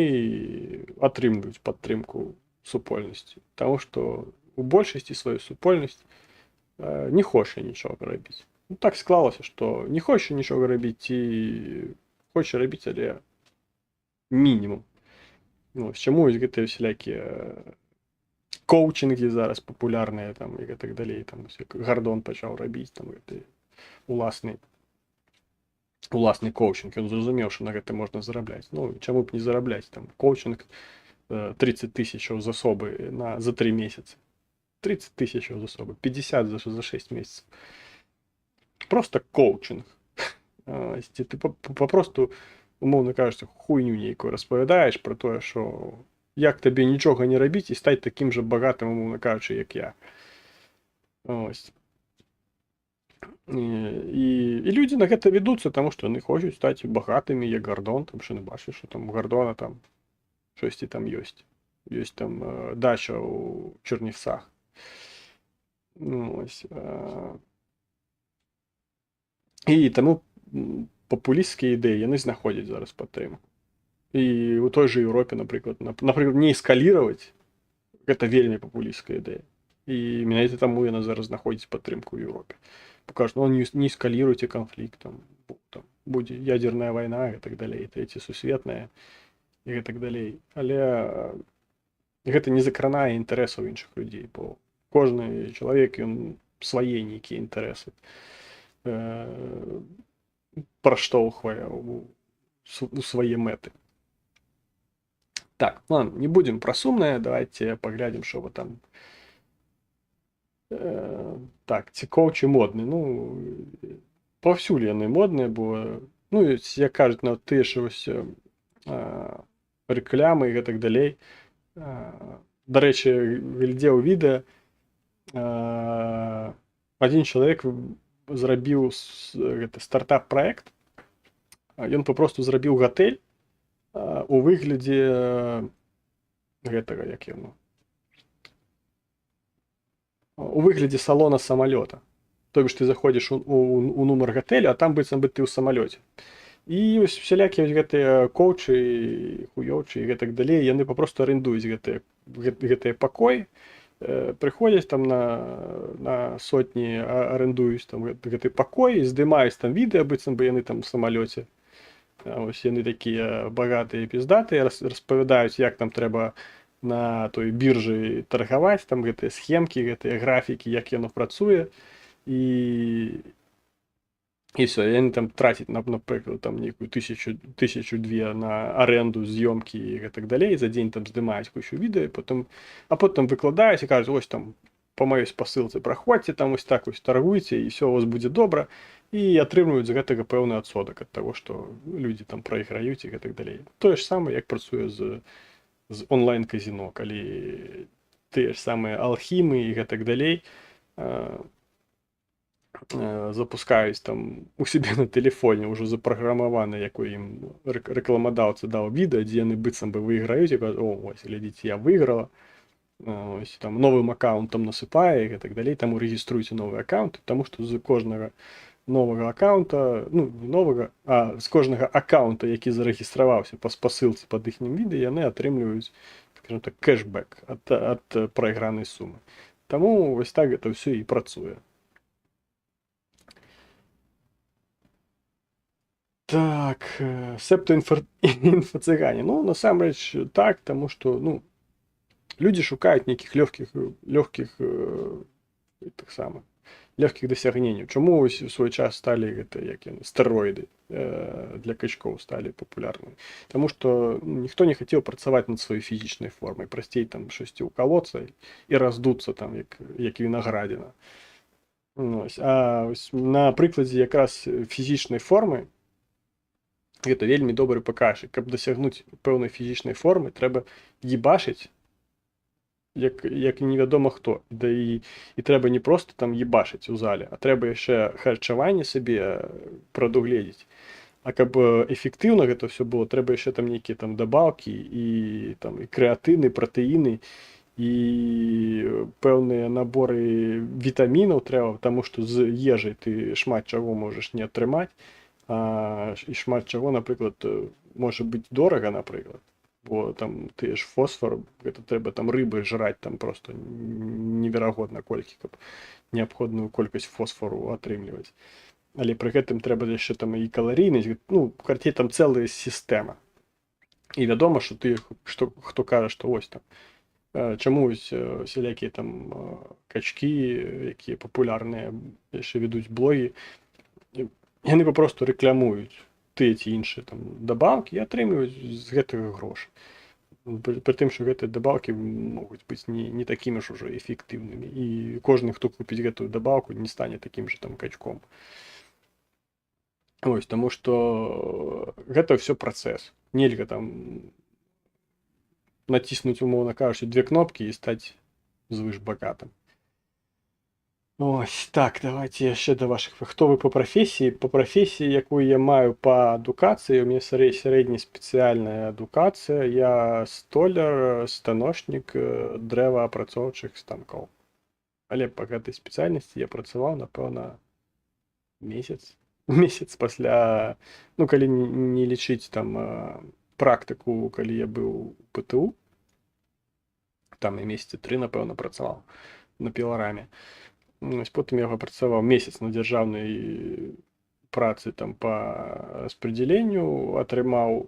атрымліваюць падтрымку супольнасці, таму што у большасці сваёй супольнасць не хоча нічога рабіць. Ну, так склалася, што не хоча нічога рабіць ці хоча рабіць, але мінімум. Ну, чаму вось гэтыя всялякія коучинги зараз папулярныя там і гэтак далей, там як Гордон пачаў рабіць там гэты уласны коучинг, ён зразумеў, што на гэта можна зарабляць. Ну, чаму б не зарабляць там коучинг 30 тысячаў з асобы за 3 месяцы. 30 тысячаў з асобы, 50 за 6 месяцаў. Просто коучинг. Ты попросту, умоўна кажучы, хуйню нейкую распавядаеш пра тое, што як табе нічога не рабіць і стаць такім жа багатым, умоўна кажучы, як я. Ось. І людзі на гэта ведуцца, таму што яны хочуць стаць багатымі, як Гордон, там што не бачыш, што там у Гордона там штосьці там ёсць. Ёсць там дача ў Чернівцах. Ну, ось. І таму папулісцкія ідэі, яны знаходзяць зараз падтрымку. І ў той жа Еўропе, напрыклад, не эскаліраваць, гэта вельмі папулісцкая ідэя. І менавіта таму яна зараз знаходзіць падтрымку ў Еўропе. Покажут, ну, не эскалируйте конфликт, там будзе ядерная вайна і так далей, трэця сусветная і так далей. Але гэта не закранае інтарэсаў іншых людзей, бо кожны чалавек, ён свае нейкія інтарэсы праштоўхвае у свае мэты. Так, ладно, не будем пра сумнае, давайте паглядзім, што вы там. Так, ці коучы модны. Ну, паўсюль яны модныя, бо, ну, як кажуць, на тыя ж вось рэклямы і гэтак далей. Да рэчы, глядзеў відэа, адзін чалавек зрабіў стартап-праект, ён папросту зрабіў гатэль у выглядзе гэтага, як яно, у выглядзе салона самалёта. То бишь ты заходзіш у нумар гатэля, а там быццам бы ты ў самалёце. І вось всялякія гэтыя коучы, хуёўчы і гэтак далей, яны папросту арендуюць гэтыя пакоі, прыходзяць там на сотні, арендуюць там гэты пакой, здымаюць там відэа, быццам бы яны там у самалёце. Ось яны такія багатыя і піздатыя, распавядаюць, як там трэба на той біржы таргаваць, там гэтыя схемкі, гэтыя графікі, як яно працуе, і все, яны там трацяць, напрыклад, там нейкую тысячу-две на аренду, з'ёмкі і гэтак далей, за дзень там здымаюць кучу відэа, а потым выкладаюць і кажуць, ось там по маёй спасылцы праходзьце, там ось так ось таргуйце, і все у вас будзе добра, і атрымліваюць з гэтага пэўны адсотак ад таго, што людзі там прайграюць і гэтак далей. Тое ж самае, як працуе з онлайн-казіно, калі тыя ж самыя алхімы і гэтак далей запускаюць там у себе на тэлефоне ўжо запраграмавана, якой ім рэкламадаўца даў відэа, дзе яны быццам бы выйграюць, і кажуць, о, ось, глядзіце, я выйграла, ось, там новым аккаунтам насыпае і гэтак далей, таму рэгіструйце новы аккаунт, таму што з кожнага новага аккаунта, ну, новага, з кожнага аккаунта, які зарэгістраваўся па спасылцы пад іхнім відэа, яны атрымліваюць, скажем так, кэшбэк ад прайгранай сумы. Таму вось так гэта ўсё і працуе. Так, септо-інфо-цыгане. Ну, насамрэч так, таму што, ну, людзі шукаюць нейкіх лёгкіх таксама лёгкіх дасягненняў. Чаму вось у свой час сталі гэта, як яны, стэроіды для качкоў сталі папулярнымі? Таму што ніхто не хацеў працаваць над сваёй фізічнай формай, прасцей там штосьці ўкалоцца і раздуцца там, як вінаградзіна. А вось на прыкладзе якраз фізічнай формы гэта вельмі добры паказчык. Каб дасягнуць пэўнай фізічнай формы, трэба ебашыць як невядома хто. Да і трэба не просто там ебашыць у зале, а трэба яшчэ харчаванне сабе прадугледзець. А каб эфектыўна гэта все было, трэба яшчэ там нейкія там дабаўкі і крэатыны, пратэіны і пэўныя наборы вітамінаў трэба, таму што з ежай ты шмат чаго можаш не атрымаць, і шмат чаго, напрыклад, можа быць дорага, напрыклад. Бо там ты ж фосфор, гэта трэба там рыбы жраць там просто неверагодна колькі, каб неабходную колькасць фосфору атрымліваць. Але пры гэтым трэба яшчэ там і каларыйнасць, ну, карцей там цэлая сістэма. І вядома, што хто кажа, што ось там чамусь сялякія там качкі, якія папулярныя, яшчэ ведуць блогі, яны папросту рэкламуюць тыя ці іншыя там дабаўкі і атрымліваюць з гэтага грошы. Пры тым, што гэтыя дабаўкі могуць быць не такімі ж ужо эфектыўнымі. І кожны, хто купіць гэтую дабаўку, не стане такім жа там качком. Ось, таму што гэта ўсё працэс. Нельга там націснуць, умоўна кажучы, 2 кнопкі і стаць звышбагатым. Ось, так, давайте яшчэ да вашых. Хто вы па прафесіі? Па прафесіі, якую я маю па адукацыі, у мяне сярэдняя спецыяльная адукацыя, я столяр, станочнік дрэваапрацоўчых станкоў. Але па гэтай спецыяльнасці я працаваў, напэўна, месяц пасля, ну, калі не лічыць там практыку, калі я быў у ПТУ, там і месяцы 3, напэўна, працаваў на пілараме. Потым я працаваў месяц на дзяржаўнай працы там па распределенню, атрымаў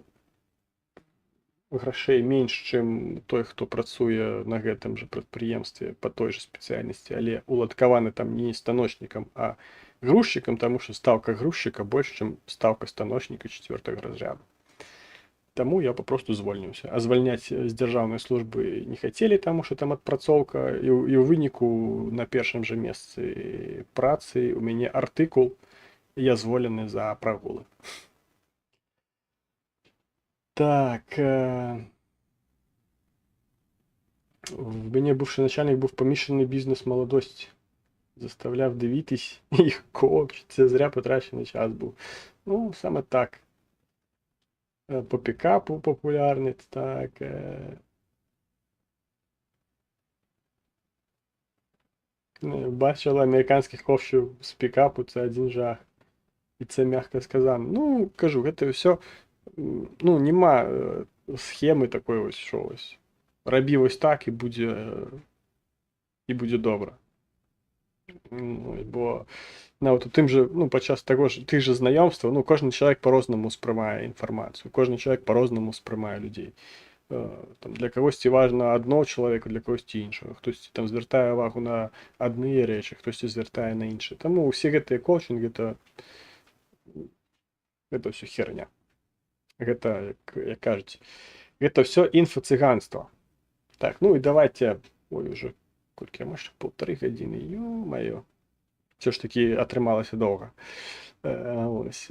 грашэй менш, чым той, хто працуе на гэтым жа прадпрыемстве па той жа спецыяльнасці, але уладкаваны там не станочнікам, а грузчыкам, таму што стаўка грузчыка больш, чым стаўка станочніка 4-го разряду. Таму я папросту звольніўся. А звальняць з дзяржаўнай службы не хацелі, таму што там адпрацоўка, і ў выніку на першым жа месцы працы у мяне артыкул, я зволены за прагулы. Так. В мене бувший начальник був помішаний бізнес молодості. Заставляв дивитись їх коп, це зря потрачений час був. Ну, саме так. По пікапу популярний, так. Бачили американських хлопців з пікапу, це один жах. І це м'яко сказано. Ну, кажу, це все, ну, нема схеми такої ось, що ось. Робі ось так і буде добре. Ну, бо навіть тим же, ну, подчас того ж, тих же знайомств, ну, кожен чоловік по-розному сприймає інформацію, кожен чоловік по-розному сприймає людей. Там, для когось важно одного чоловіка, для когось іншого. Хтось там звертає увагу на одні речі, хтось звертає на інші. Тому всі ці коучинги, це все херня. Це, як кажуть, це все інфо-циганство. Так, ну і давайте, ой, уже, колькі, може, 1,5 години, ё-моё. Все ж таки атрымалася доўга. Ось,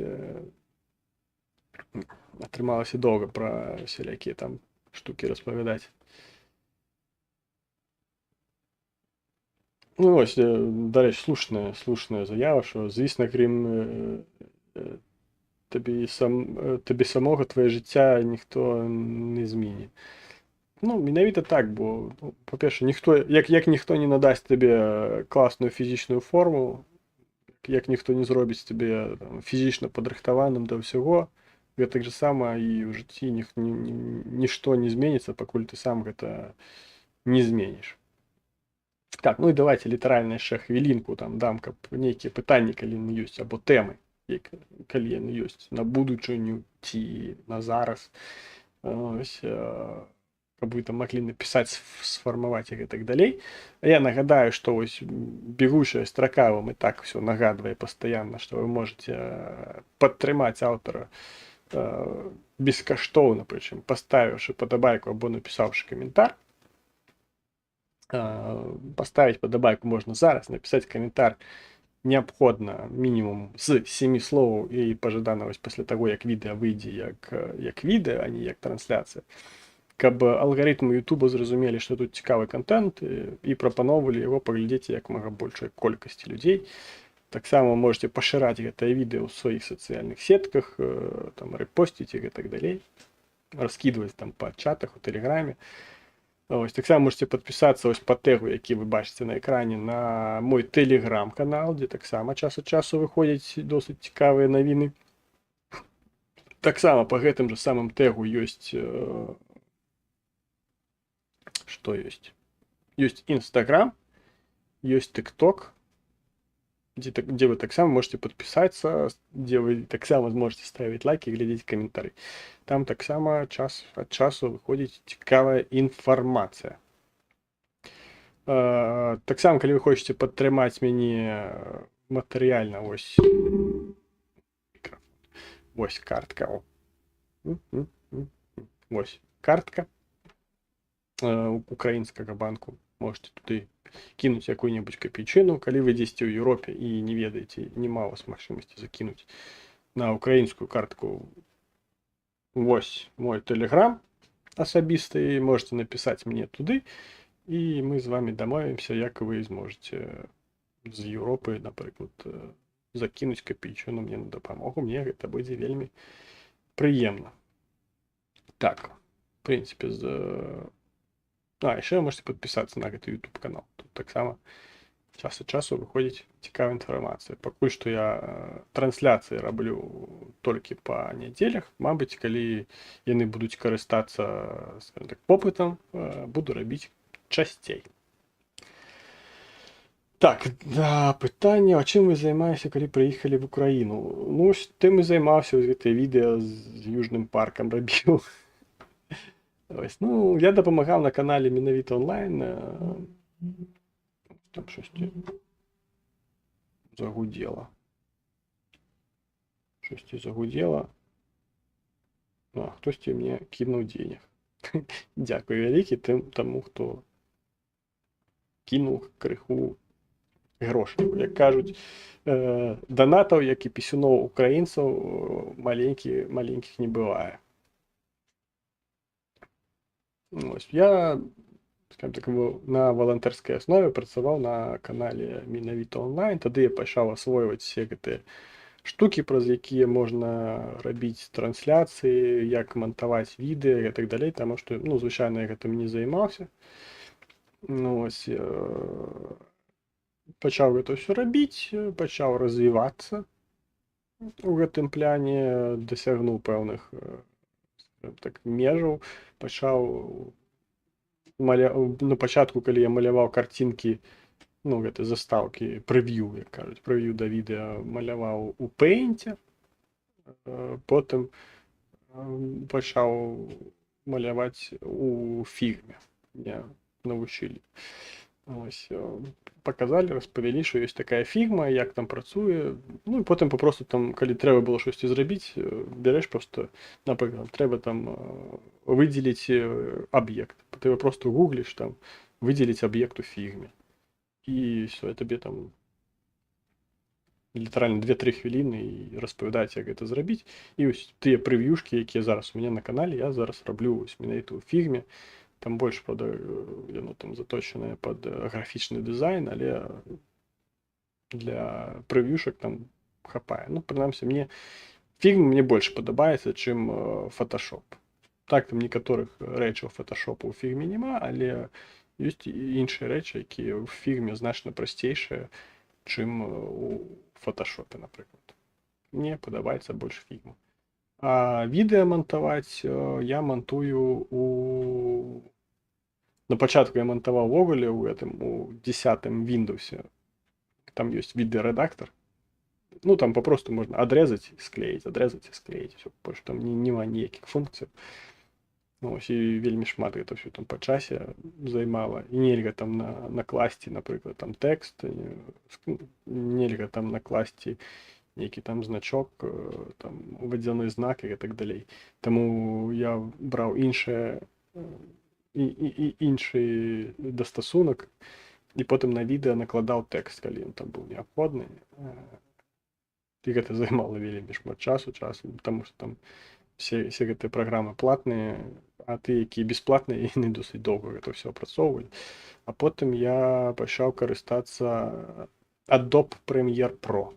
атрымалася доўга пра всялякія там штукі распавядаць. Ну, ось, дарэчы, слушная заява, што, звісно, крім табе самога твоє жыцця ніхто не зменіць. Ну, менавіта так, бо, ну, па-перше, як ніхто не надасць табе класную фізічную форму, як ніхто не зробіць табе фізічна падрыхтаваным да ўсяго, гэтак же сама і ў жыцці нішто не зменіцца, пакуль ты сам гэта не зменіш. Так, ну і давайте літаральна яшчэ хвілінку там дам, каб нейкія пытанні, калі яны ёсць, або тэмы, калі яны ёсць на будучыню ці на зараз. Ось, каб вы там маглі напісаць, сфармаваць і гэтак далей. Я нагадаю, што вось бегучая строка вам і так все нагадвае пастаянна, што вы можете падтрымаць аўтара бескаштоўна, прычым паставіўшы падабайку або напісаўшы каментар. Паставіць падабайку можна зараз, напісаць каментар неабходна мінімум з 7 словаў і пажадана вось пасля таго, як відэа выйдзе як відэа, а не як трансляцыя. каб алгарытмы Ютуба зразумелі, што тут цікавы контент і прапаноўвалі яго паглядзець як мага большай колькасці людзей. Таксама можете пашыраць гэтае відэо ў сваіх сацыяльных сетках, там рэпосціць і гэтак далей, раскідваць там па чатах у тэлеграме. Ось, таксама можете падпісацца ось па тегу, які вы бачыце на экране, на мой тэлеграм-канал, дзе таксама час ад часу выходзяць досыць цікавыя навіны. Таксама па гэтым жа самым тегу ёсць што ёсць? Ёсць Instagram, ёсць TikTok, дзе вы таксама можете падпісацца, дзе вы таксама зможаце ставіць лайки і глядзець каментары. Там таксама час ад часу выходзіць цікавая інфармацыя. Таксама, калі вы хочаце падтрымаць мяне матэрыяльна, вось картка. Вось картка украінскага банку. Можете туды кинуть какую-нибудь копейчину, калі вы дзесьці ў Еўропе і не ведаеце, няма у вас магчымасці закінуць на украінскую картку. Вось мой тэлеграм асабісты, можете напісаць мне туды, і мы з вами дамовімся, як вы зможаце з Еўропы, напрыклад, закінуць копейчину мне на дапамогу. Мне гэта будзе вельмі прыемна. Так, в прынцыпе, яшчэ можете падпісацца на гэты YouTube канал. Тут таксама час ад часу выходзіць цікавая інфармацыя. Пакуль што я трансляцыі раблю толькі па нядзелях. Мабыць, калі яны будуць карыстацца, скажем так, попытам, буду рабіць часцей. Так, пытанне, а чым вы займаеце, калі прыехалі в Украіну? Ну, тым і займаўся, гэтае відэо з Южным паркам рабіў. Ось, ну, я дапамагаў на канале менавіта онлайн. Там щосьці загудзела. Хтосьці мне кінуў денег. Дзякую вялікі таму, хто кінуў крыху грошай. Як кажуць, донатаў, як і пісюноў украінцаў, маленькіх не бывае. Ось, я, скажем так, на валантарскай аснове працаваў на канале менавіта онлайн. Тады я пачаў асвойваць все гэтыя штукі, праз якія можна рабіць трансляцыі, як мантаваць відэа і так далей, таму што, ну, звычайна я гэтым не займаўся. Ну, ось, пачаў гэта ўсё рабіць, пачаў развівацца у гэтым пляне, дасягнуў пэўных так межаў, пачаў на пачатку, калі я маляваў карцінкі, ну, гэта застаўкі, прэв'ю, як кажуць, прэв'ю да відэа маляваў у Paint, потым пачаў маляваць у фігме. Меня навучылі. Ось, паказалі, распавялі, што ёсць такая фігма, як там працуе. Ну і потым папросту там, калі трэба было штосьці зрабіць, бярэш просто, напрыклад, трэба там выдзеліць аб'ект. Ты просто гугліш там выдзеліць аб'ект у фігме. І все, табе там літаральна 2-3 хвіліны і распавядаць, як гэта зрабіць. І ось тыя прэв'юшкі, якія зараз у мяне на канале, я зараз раблю ось менавіта ў фігме. Там больш, правда, яно там заточанае пад графічны дызайн, але для прэв'юшак там хапае. Ну, прынамсі, фігма мне больш падабаецца, чым Photoshop. Так, там некаторых рэчаў Photoshop у фігме няма, але ёсць іншыя рэчы, якія ў фігме значна прасцейшыя, чым у Photoshop, напрыклад. Мне падабаецца больш фігма. А відэа мантаваць я мантую на пачатку я мантаваў ввогуле у 10-м Windows. Там ёсць відэарэдактар. Ну, там папросту можна адрэзаць і склеіць, больш там няма ніякіх функцый. Ну, ось, і вельмі шмат гэта ўсё там па часе займала. І нельга там накласці, напрыклад, там тэкст, нельга там накласці нейкі там значок, там вадзяны знак і так далей. Таму я браў іншы дастасунак і потым на відэа накладаў тэкст, калі ён там быў неабходны. І гэта займала вельмі шмат часу, таму што там все гэтыя праграмы платныя, а ті, які бесплатні, і не досить довго це все опрацьовували. А потім я почав користатися Adobe Premiere Pro.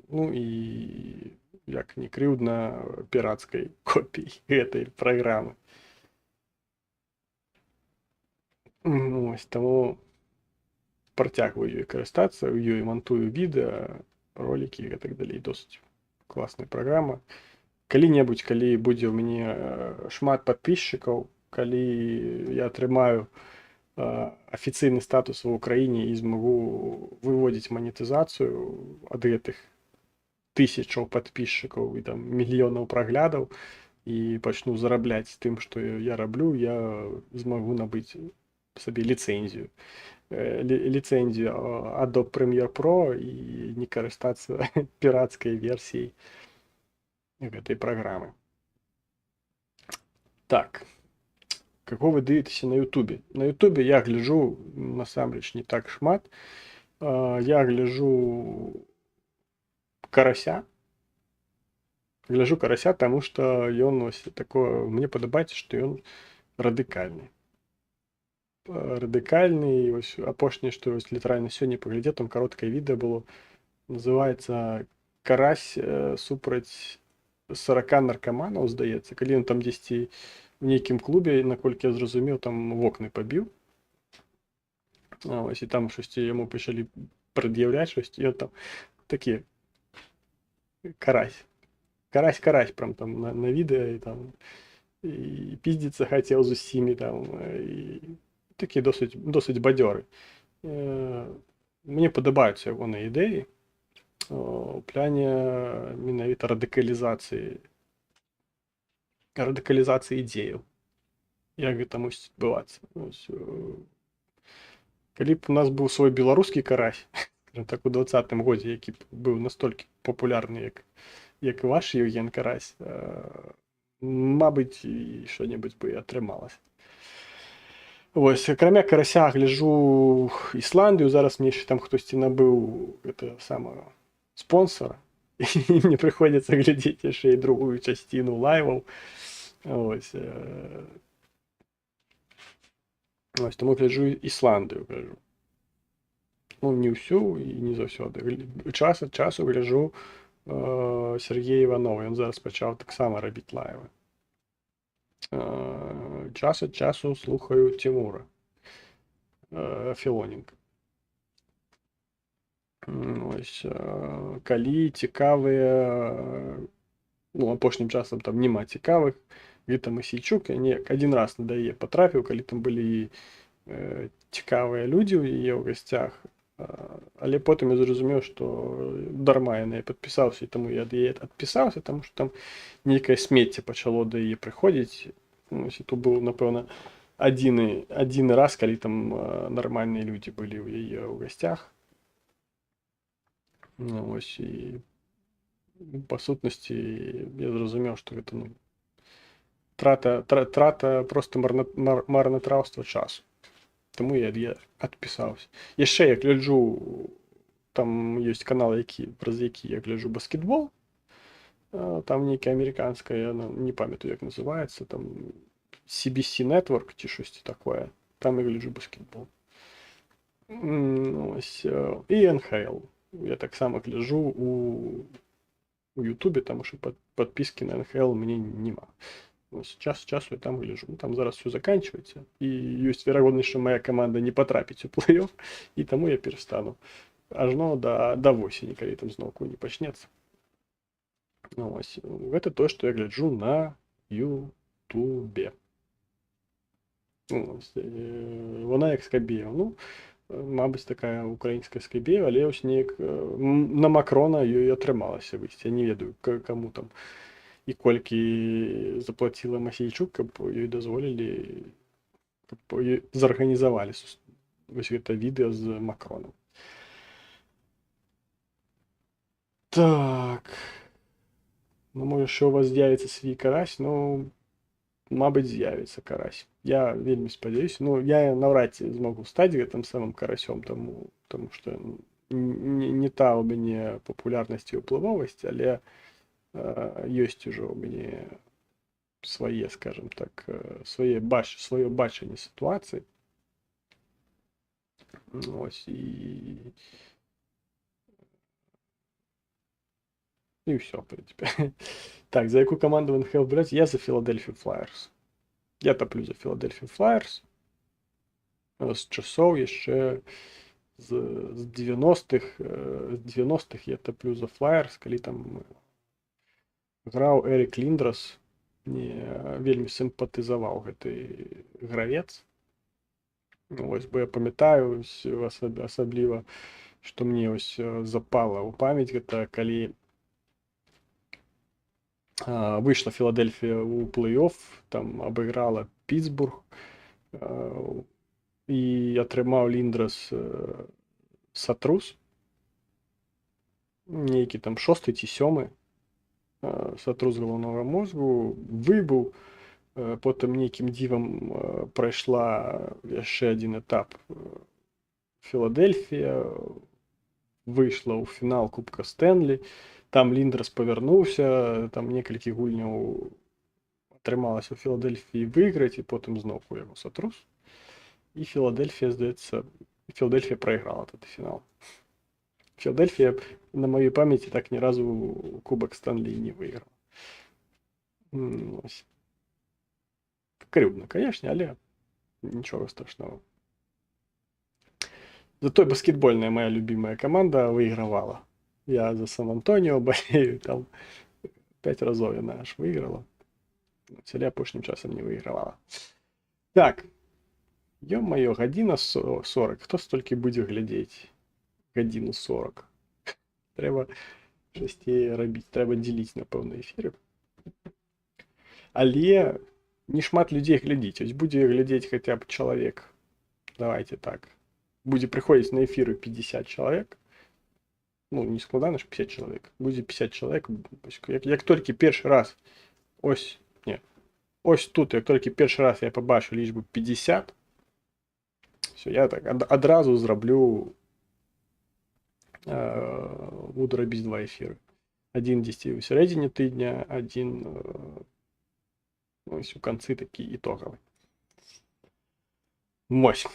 Ну і, як не кривдно, піратської копії цієї програми. Ось тому протягую її користатися, її монтую відео, ролики і так далі. Досить класна програма. Коли-небудь, коли буде у мене шмат підписчиків, коли я отримаю офіційний статус в Україні і змогу виводити монетизацію від цих тисяч підписчиків і там мільйонів проглядів, і почну заробляти тим, що я роблю, я змогу набити собі ліцензію. Ліцензію Adobe Premiere Pro і не користатися піратською версією этой программы. Так. Кого ви дивитеся на Ютубі? На Ютубі я гляжу, насамрэч, не так шмат. Я гляжу Карася. Гляжу Карася, тому що ён ось такое, мне падабаецца, што ён радыкальны. Радыкальны, ось апошняе, што ось літаральна сёння паглядзеў, там кароткае відэо было, называецца «Карась супраць 40 наркоманаў, здаецца, калі ён там дзесьці в нейкім клубе, наколькі я зразумеў, там вокны пабіў. Ось, і там щось яму пачалі прад'яўляць щось, і ён там такі карась. Карась прям там на відэо, і там і піздзіцца хацеў з усімі там, і такі досыць бадзёры. Мне падабаюцца ягоныя ідэі у плане менавіта радыкалізацыі ідзеяў. Як гэта мусіць адбывацца. Калі б у нас быў свой беларускі карась, так у 20-м годзе, які быў настолькі папулярны, як і ваш Євген Карась, мабыць, і што-небудзь бы атрымалася. Вось, акрамя карася гляжу Ісландыю, зараз мне яшчэ там хтосьці набыў гэта самага спонсора, і мне прыходзіцца глядзець яшчэ і другую часціну лайваў. Ось, тому гляжу Ісландыю, гляжу. Ну, не ўсю і не заўсёды. Час ад часу гляжу Сергея Іванова, ён зараз пачаў таксама рабіць лайвы. Час ад часу слухаю Тимура Філоненка. Ось, калі цікавыя, ну, апошнім часам там нема цікавых, Віта Масейчук, я неяк адзін раз на яе патрапіў, калі там былі цікавыя людзі ў яе ў гасцях, але потым я зразумеў, што дарма я на яе падпісаўся, і таму я ад яе адпісаўся, таму што там нейкае смецце пачало да яе прыходзіць. Ось, і тут быў, напэўна, адзіны раз, калі там нармальныя людзі былі ў яе ў гасцях. Ось, і па сутнасці я зразумеў, што гэта, ну, трата просто марнатраўства часу. Таму я адпісаўся. Яшчэ я гляджу, там ёсць канал, праз які я гляджу баскетбол. Там нейкая амерыканская, не памятаю, як называецца, там CBC Network ці штосьці такое. Там я гляджу баскетбол. Ось, і НХЛ. Я таксама гляджу у Ютубе, таму што падпіскі на НХЛ мне няма. Ось, час часу я там гляджу. Ну, там зараз все заканчивается, і ёсць верагоднасць, што моя каманда не патрапіць у плэй-офф, і таму я перастану. Ажно да восені, калі там зноўку не пачнецца. Ось, гэта тое, што я гляджу на Ютубе. Вона як Скабеева. Ну, мабыць, такая украінская Скабеева, але ось неяк на Макрона ёй атрымалася выйсці. Я не ведаю, каму там і колькі заплаціла Масейчук, каб ёй дазволілі, каб зарганізавалі вось гэта відэо з Макронам. Так. Ну, можа, що у вас з'явіцца свій карась, ну, мабыць, з'явіцца карась. Я вельмі спадзяюся. Ну, я наўрад ці змогу стаць гэтым самым карасём, таму што не та ў мяне папулярнасць і ўплывовасць, але ёсць ужо ў мяне своє, скажімо так, своє бачення ситуації. Ось, і все, в принципі. Так, за яку команду в НХЛ брати? Я за Філадельфію Флаєрс. Я топлю за Філадельфію Флаєрс. З часов ще з 90-х я топлю за Флаєрс, коли там грав Ерік Ліндрас. Мне вельмі симпатизував гэты гравец. Ось, бо я памятаю асабліва, што мне ось запала ў памяць гэта, калі выйшла Філадельфія ў плэй-офф, там абыграла Пітсбург, і атрымаў Ліндрас сатрус, нейкі там 6-й ці 7-й сатрус галаўнога мозгу, выбыў, потым нейкім дзівам прайшла яшчэ адзін этап. Філадельфія выйшла ў фінал Кубка Стэнлі, там Ліндрас павярнуўся, там некалькі гульняў атрымалася ў Філадельфіі выйграць, і потым зноў у яго сатрус. І Філадельфія, здаецца, Філадельфія прайграла тады фінал. Філадельфія, на маёй памяці, так ні разу Кубак Стэнлі не выйграла. Ось. Крыўдна, канешне, але нічога страшного. Зато баскетбольная моя любимая команда выигрывала. Я за Сан-Антоніо болею, там 5 разоў яна аж выиграла. Але апошнім часам не выигрывала. Так, ё-маё, гадзіна 40. Хто столькі будзе глядзець? Гадзіну 40. Трэба часцей рабіць, трэба дзеліць, напэўна, эфіры. Але не шмат людзей глядзіць. Ось будзе глядзець хаця б чалавек. Давайте так. Будзе прыходзіць на эфіры 50 чалавек. Ну, не складана ж 50 чалавек. Будзе 50 чалавек. Як толькі першы раз, ось тут, як толькі першы раз я пабачу лічбу 50, все, я так адразу зраблю, буду рабіць 2 эфіры. Адзін дзесьці ў сярэдзіне тыдня, адзін ось у канцы такі ітогавы. Вось.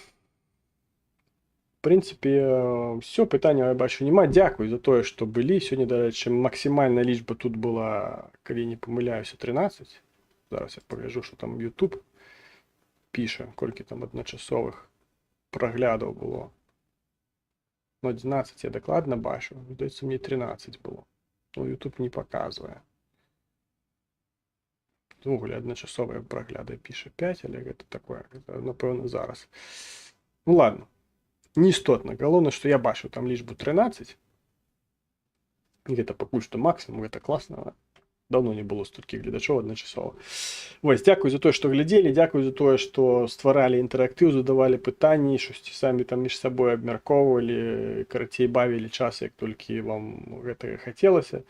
В прынцыпе, все, пытанняў я бачу няма. Дзякуй за тое, што былі. Сёння, дарэчы, максімальная лічба тут была, калі не памыляюся, 13. Зараз я пагляджу, што там YouTube піша, колькі там адначасовых праглядаў было. Ну, 11 я дакладна бачу. Здаецца, мне 13 было. Ну, YouTube не паказвае. Увогуле, адначасовыя прагляды піша 5, але гэта такое, напэўна, зараз. Ну, ладно. Не істотна. Галоўнае, што я бачу там лічбу 13. І гэта пакуль што максімум, гэта класна. Даўно не было столькі гледачоў адначасова. Вось, дзякуй за тое, што глядзелі, дзякуй за тое, што стваралі інтэрактыў, задавалі пытанні, штосьці самі там між сабой абмяркоўвалі, карацей, бавілі час, як толькі вам гэтага хацелася.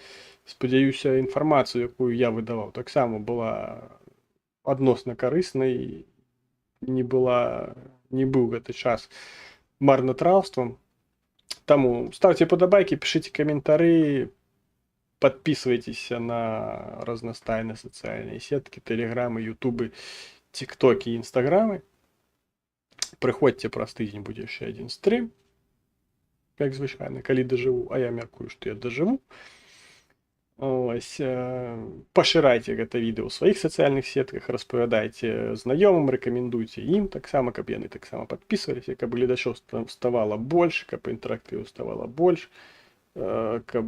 Спадзяюся, інфармацыю, якую я выдаваў, таксама была адносна карыснай, не быў гэты час марнатравствам. Таму ставьте падабайкі, пішыце каментары, подписывайтесь на разнастайныя сацыяльныя сеткі, тэлеграмы, ютубы, тиктокі, інстаграмы. Прыходзьце праз тыдзень, будзе яшчэ адзін стрым, як звычайна, калі дажыву, а я мяркую, што я дажыву. Ось, пашырайце гэта відэо ў сваіх сацыяльных сетках, распавядайце знаёмым, рэкамендуйце ім таксама, каб яны таксама падпісваліся, каб гледачоў ставала больш, каб інтэрактыву ставала больш, каб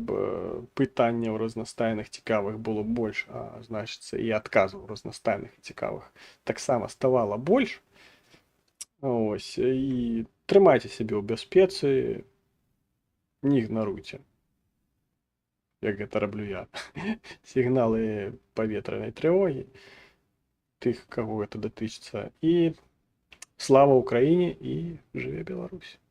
пытанняў разнастайных цікавых было больш, а значыцца і адказаў разнастайных і цікавых таксама ставала больш. Ось, і трымайце сябе ў бяспецы, не ігнаруйце, як гэта раблю я, сігналы паветранай трывогі, тых, каго гэта датычыцца. І слава Ўкраіне і жыве Беларусь!